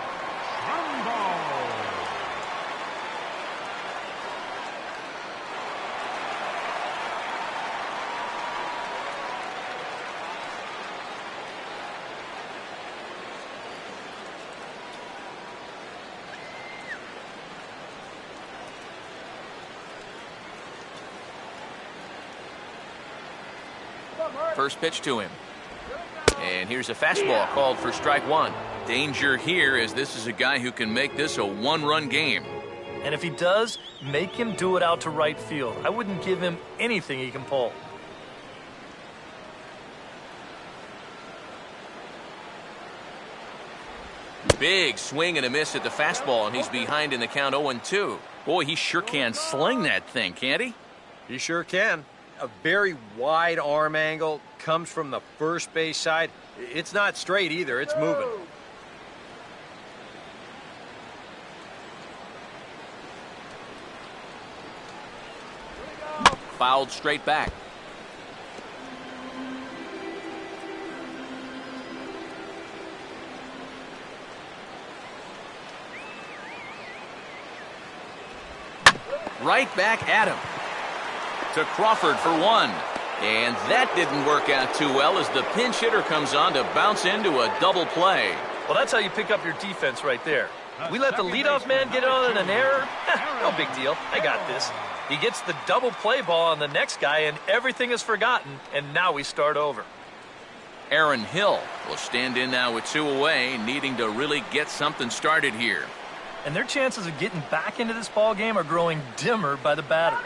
First pitch to him. And here's a fastball called for strike 1. Danger here as this is a guy who can make this a 1-run game. And if he does, make him do it out to right field. I wouldn't give him anything he can pull. Big swing and a miss at the fastball, and he's behind in the count 0-2. Boy, he sure can sling that thing, can't he? He sure can. A very wide arm angle, comes from the first base side. It's not straight either, it's moving. Fouled straight back. Right back at him. To Crawford for one. And that didn't work out too well as the pinch hitter comes on to bounce into a double play. Well, that's how you pick up your defense right there. We let the leadoff man get on an error. No big deal. I got this. He gets the double play ball on the next guy, and everything is forgotten, and now we start over. Aaron Hill will stand in now with 2 away, needing to really get something started here. And their chances of getting back into this ball game are growing dimmer by the batter.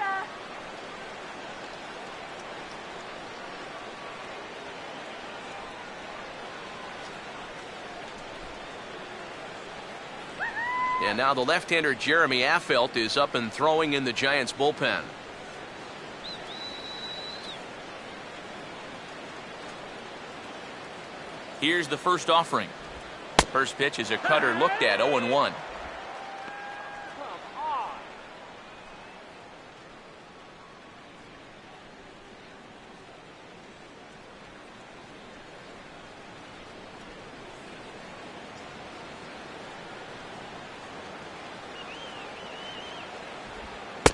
And now the left-hander Jeremy Affeldt is up and throwing in the Giants bullpen. Here's the first offering. First pitch is a cutter looked at, 0-1.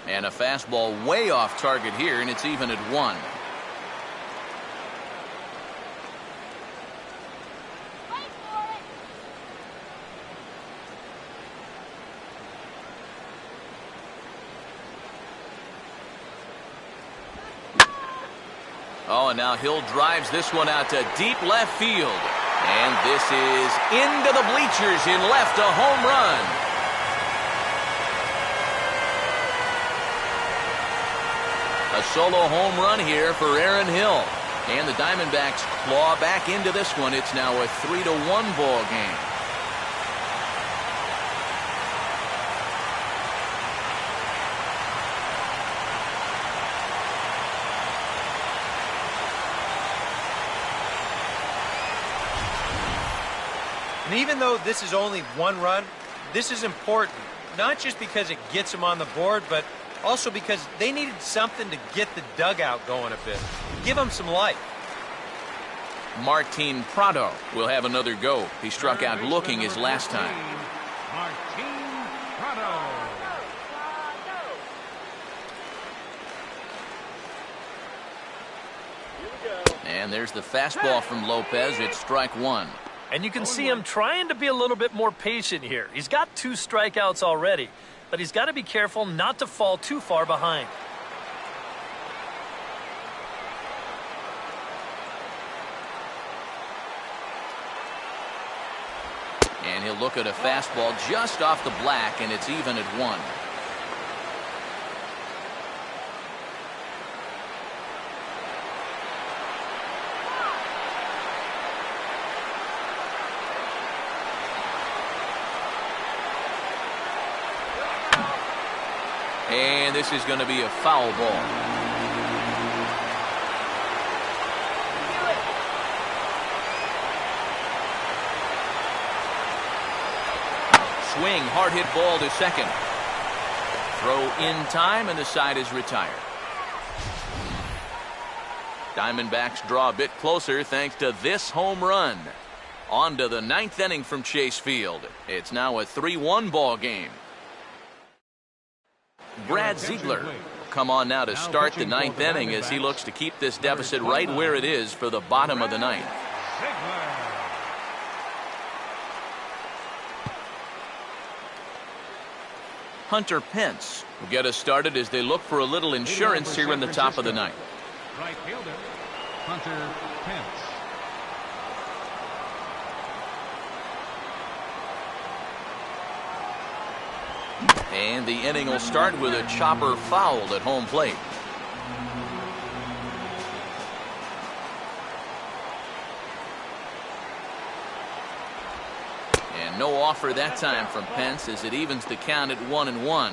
And a fastball way off target here, and it's even at 1. Oh, and now Hill drives this one out to deep left field. And this is into the bleachers in left, a home run. A solo home run here for Aaron Hill. And the Diamondbacks claw back into this one. It's now a 3-1 ball game. And even though this is only 1 run, this is important. Not just because it gets them on the board, but also because they needed something to get the dugout going a bit. Give them some life. Martin Prado will have another go. He struck out looking his last time. Martin Prado. And there's the fastball from Lopez. It's strike 1. And you can see him trying to be a little bit more patient here. He's got 2 strikeouts already, but he's got to be careful not to fall too far behind. And he'll look at a fastball just off the black, and it's even at 1. And this is going to be a foul ball. Swing, hard hit ball to second. Throw in time, and the side is retired. Diamondbacks draw a bit closer thanks to this home run. On to the 9th inning from Chase Field. It's now a 3-1 ball game. Brad Ziegler will come on now to start the 9th inning as he looks to keep this deficit right where it is for the bottom of the 9th. Hunter Pence will get us started as they look for a little insurance here in the top of the 9th. Right fielder, Hunter Pence. And the inning will start with a chopper foul at home plate. And no offer that time from Pence as it evens the count at 1-1.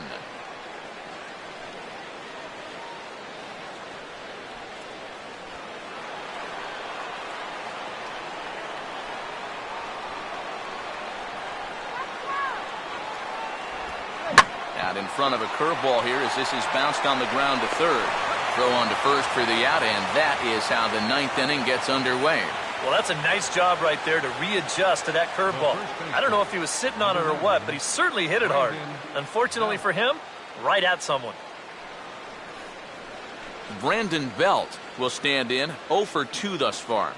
Out in front of a curveball here as this is bounced on the ground to third. Throw on to first for the out, and that is how the 9th inning gets underway. Well, that's a nice job right there to readjust to that curveball. I don't know if he was sitting on it or what, but he certainly hit it hard. Unfortunately for him, right at someone. Brandon Belt will stand in, 0 for 2 thus far.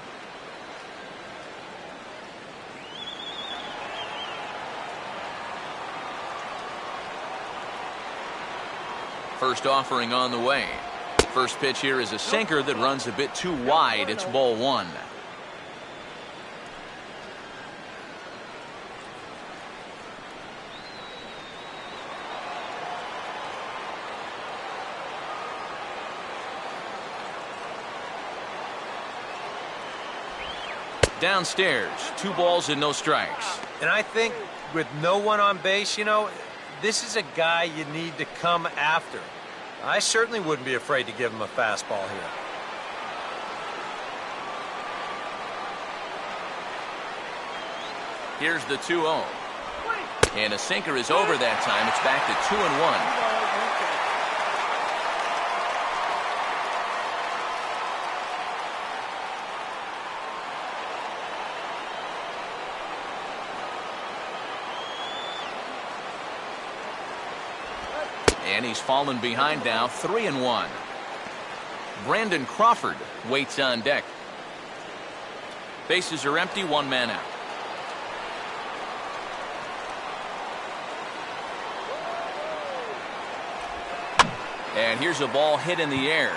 First offering on the way. First pitch here is a sinker that runs a bit too wide. It's ball 1. Downstairs, 2 balls and no strikes. And I think with no one on base, this is a guy you need to come after. I certainly wouldn't be afraid to give him a fastball here. Here's the 2-0. And a sinker is over that time. It's back to 2-1. And he's fallen behind now, 3-1. Brandon Crawford waits on deck. Bases are empty, 1 man out. And here's a ball hit in the air.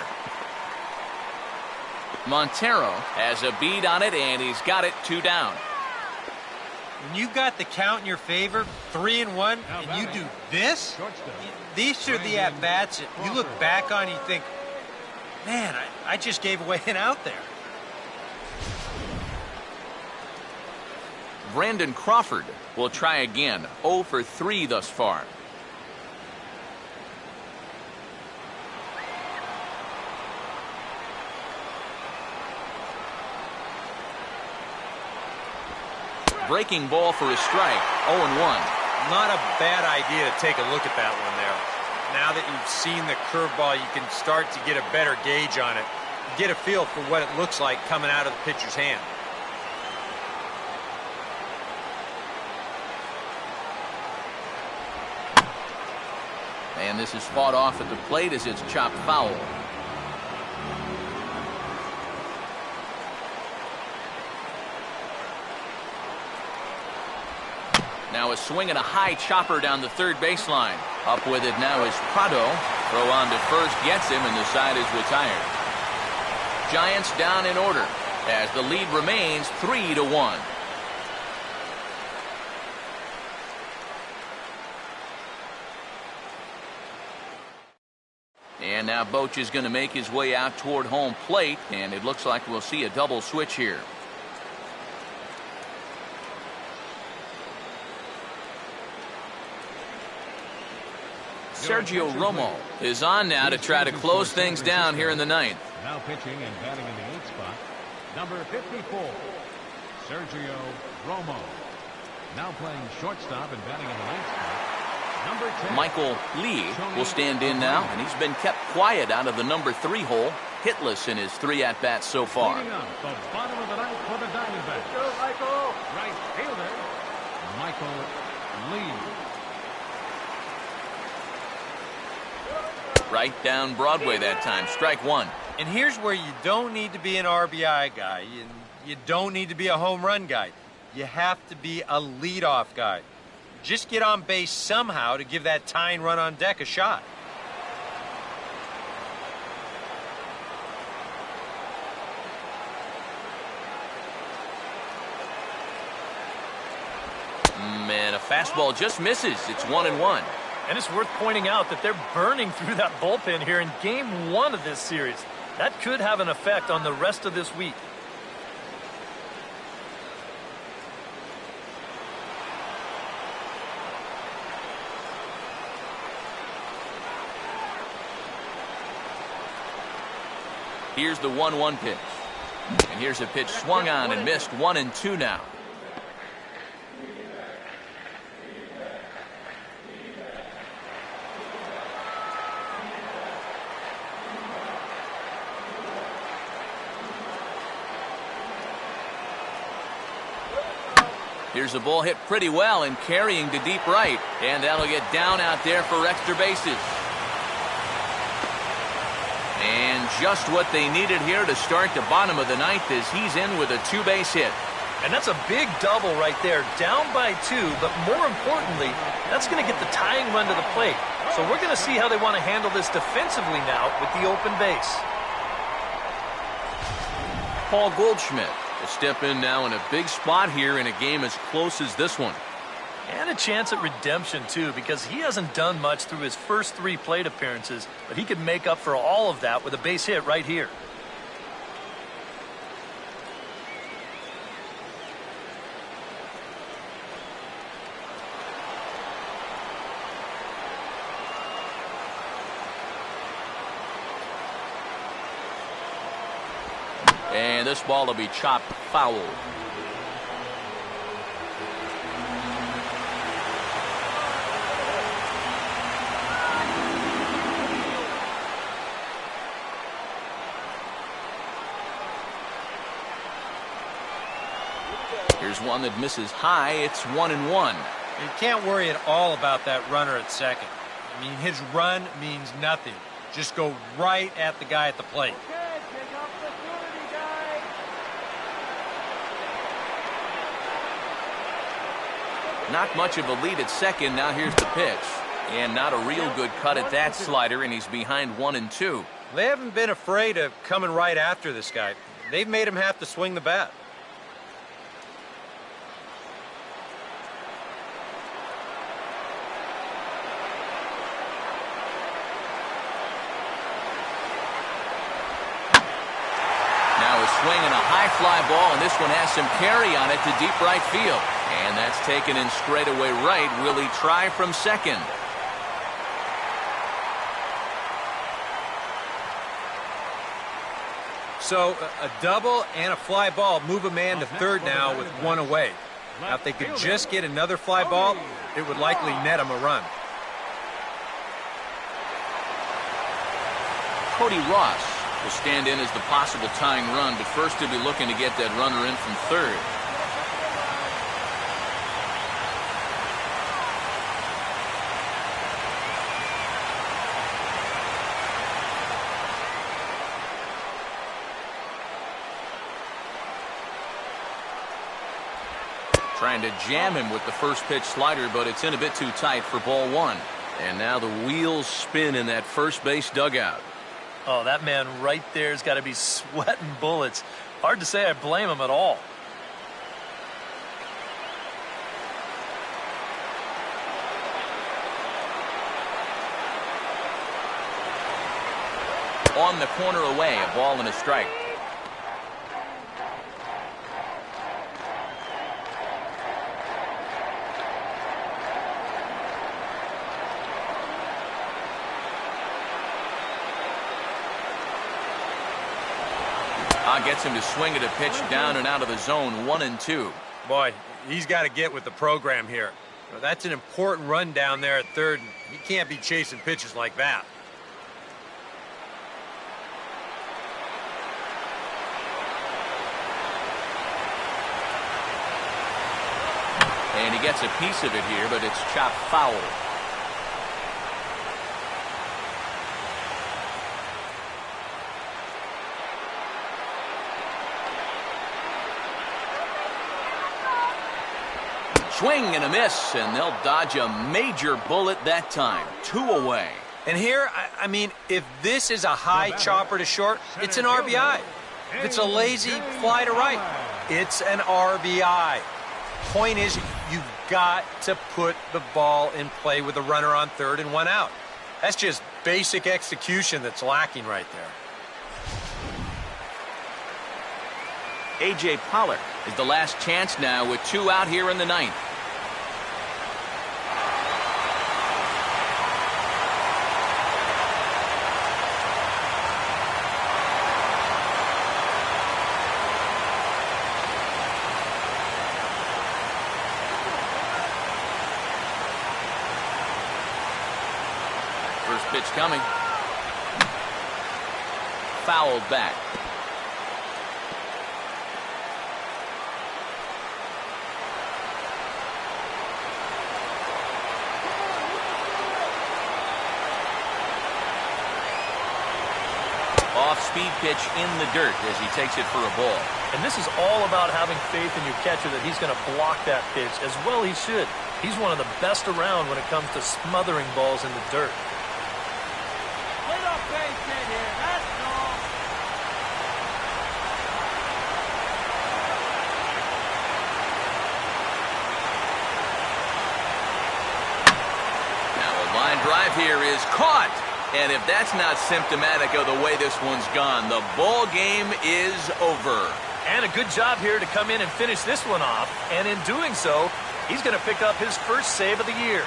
Montero has a beat on it, and he's got it 2 down. When you got the count in your favor, 3-1, and you do this, these are the at-bats that you look back on and you think, man, I just gave away an out there. Brandon Crawford will try again, 0 for 3 thus far. Breaking ball for a strike, 0-1. Not a bad idea to take a look at that one there. Now that you've seen the curveball, you can start to get a better gauge on it. Get a feel for what it looks like coming out of the pitcher's hand. And this is fought off at the plate as it's chopped foul. Now a swing and a high chopper down the third baseline. Up with it now is Prado. Throw on to first gets him, and the side is retired. Giants down in order as the lead remains 3-1. And now Boch is going to make his way out toward home plate, and it looks like we'll see a double switch here. Sergio Romo is on now to try to close things down here in the 9th. Now pitching and batting in the 8th spot, number 54, Sergio Romo. Now playing shortstop and batting in the 9th spot, number 10. Michael Lee will stand in now, and he's been kept quiet out of the number 3 hole, hitless in his 3 at-bats so far. Leading up the bottom of the 9th for the Diamondbacks. Go, Michael. Right fielder, Michael Lee. Right down Broadway that time. Strike 1. And here's where you don't need to be an RBI guy. You don't need to be a home run guy. You have to be a leadoff guy. Just get on base somehow to give that tying run on deck a shot. Man, a fastball just misses. It's 1-1. And it's worth pointing out that they're burning through that bullpen here in game 1 of this series. That could have an effect on the rest of this week. Here's the 1-1 pitch. And here's a pitch swung on and missed. 1-2 now. Here's a ball hit pretty well and carrying to deep right. And that'll get down out there for extra bases. And just what they needed here to start the bottom of the ninth as he's in with a 2-base hit. And that's a big double right there, down by 2, but more importantly, that's going to get the tying run to the plate. So we're going to see how they want to handle this defensively now with the open base. Paul Goldschmidt will step in now in a big spot here in a game as close as this one. And a chance at redemption, too, because he hasn't done much through his first 3 plate appearances, but he could make up for all of that with a base hit right here. And this ball will be chopped foul. Here's one that misses high. It's 1-1. You can't worry at all about that runner at second. I mean, his run means nothing. Just go right at the guy at the plate. Okay, big opportunity, guys. Not much of a lead at second. Now here's the pitch. And not a real good cut at that slider, and he's behind 1-2. They haven't been afraid of coming right after this guy. They've made him have to swing the bat. Swing and a high fly ball, and this one has some carry on it to deep right field. And that's taken in straightaway right. Will he try from second? So a double and a fly ball move a man to third now with 1 away. Now if they could just get another fly ball, it would likely net him a run. Cody Ross will stand in as the possible tying run, but first he'll be looking to get that runner in from third. Trying to jam him with the first pitch slider, but it's in a bit too tight for ball 1. And now the wheels spin in that first base dugout. Oh, that man right there's got to be sweating bullets. Hard to say I blame him at all. On the corner away, a ball and a strike. Gets him to swing at a pitch down and out of the zone. 1-2. Boy, he's got to get with the program here. That's an important run down there at third. He can't be chasing pitches like that. And he gets a piece of it here, but it's chopped foul. Swing and a miss, and they'll dodge a major bullet that time. 2 away. And here, I mean, if this is a high chopper to short, it's an RBI. If it's a lazy fly to right, it's an RBI. Point is, you've got to put the ball in play with a runner on third and 1 out. That's just basic execution that's lacking right there. A.J. Pollard is the last chance now with 2 out here in the ninth. First pitch coming. Fouled back. off-speed pitch in the dirt as he takes it for a ball. And this is all about having faith in your catcher that he's going to block that pitch, as well he should. He's one of the best around when it comes to smothering balls in the dirt. Little base in here, that's all. Now a line drive here is caught. And if that's not symptomatic of the way this one's gone, the ball game is over. And a good job here to come in and finish this one off. And in doing so, he's going to pick up his first save of the year.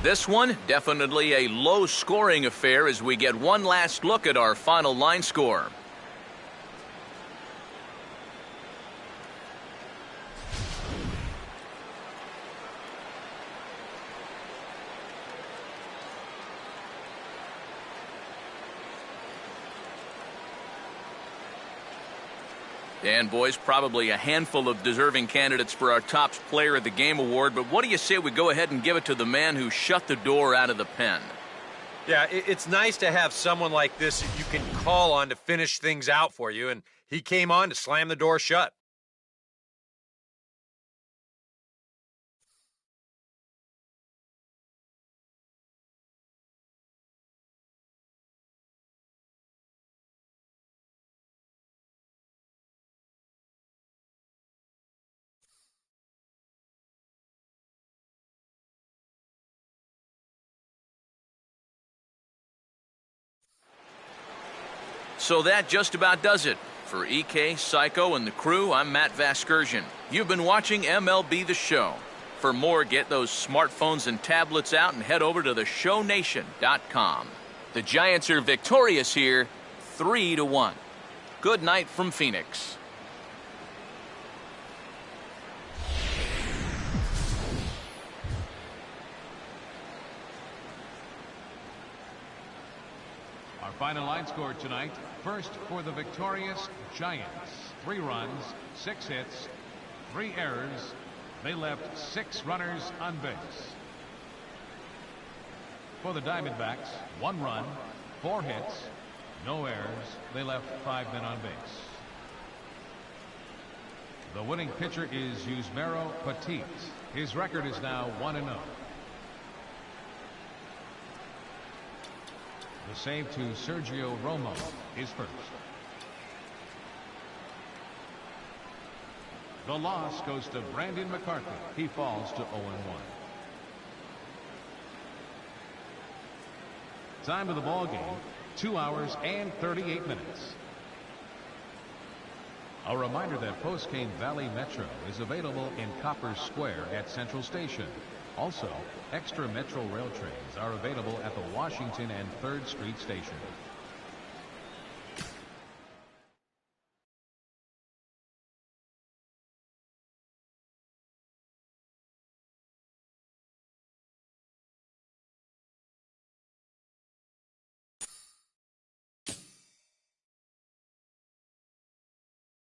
This one, definitely a low-scoring affair as we get one last look at our final line score. And, boys, probably a handful of deserving candidates for our top player of the game award, but what do you say we go ahead and give it to the man who shut the door out of the pen? Yeah, it's nice to have someone like this that you can call on to finish things out for you, and he came on to slam the door shut. So that just about does it. For EK, Psycho, and the crew, I'm Matt Vasgersian. You've been watching MLB The Show. For more, get those smartphones and tablets out and head over to theshownation.com. The Giants are victorious here, 3-1. Good night from Phoenix. Our final line score tonight. First for the victorious Giants. 3 runs, 6 hits, 3 errors. They left 6 runners on base. For the Diamondbacks, 1 run, 4 hits, no errors. They left 5 men on base. The winning pitcher is Yusmeiro Petit. His record is now 1-0. The save to Sergio Romo is first. The loss goes to Brandon McCarthy. He falls to 0-1. Time of the ball game, 2 hours and 38 minutes. A reminder that Postcane Valley Metro is available in Copper Square at Central Station. Also, extra Metro rail trains are available at the Washington and 3rd Street station.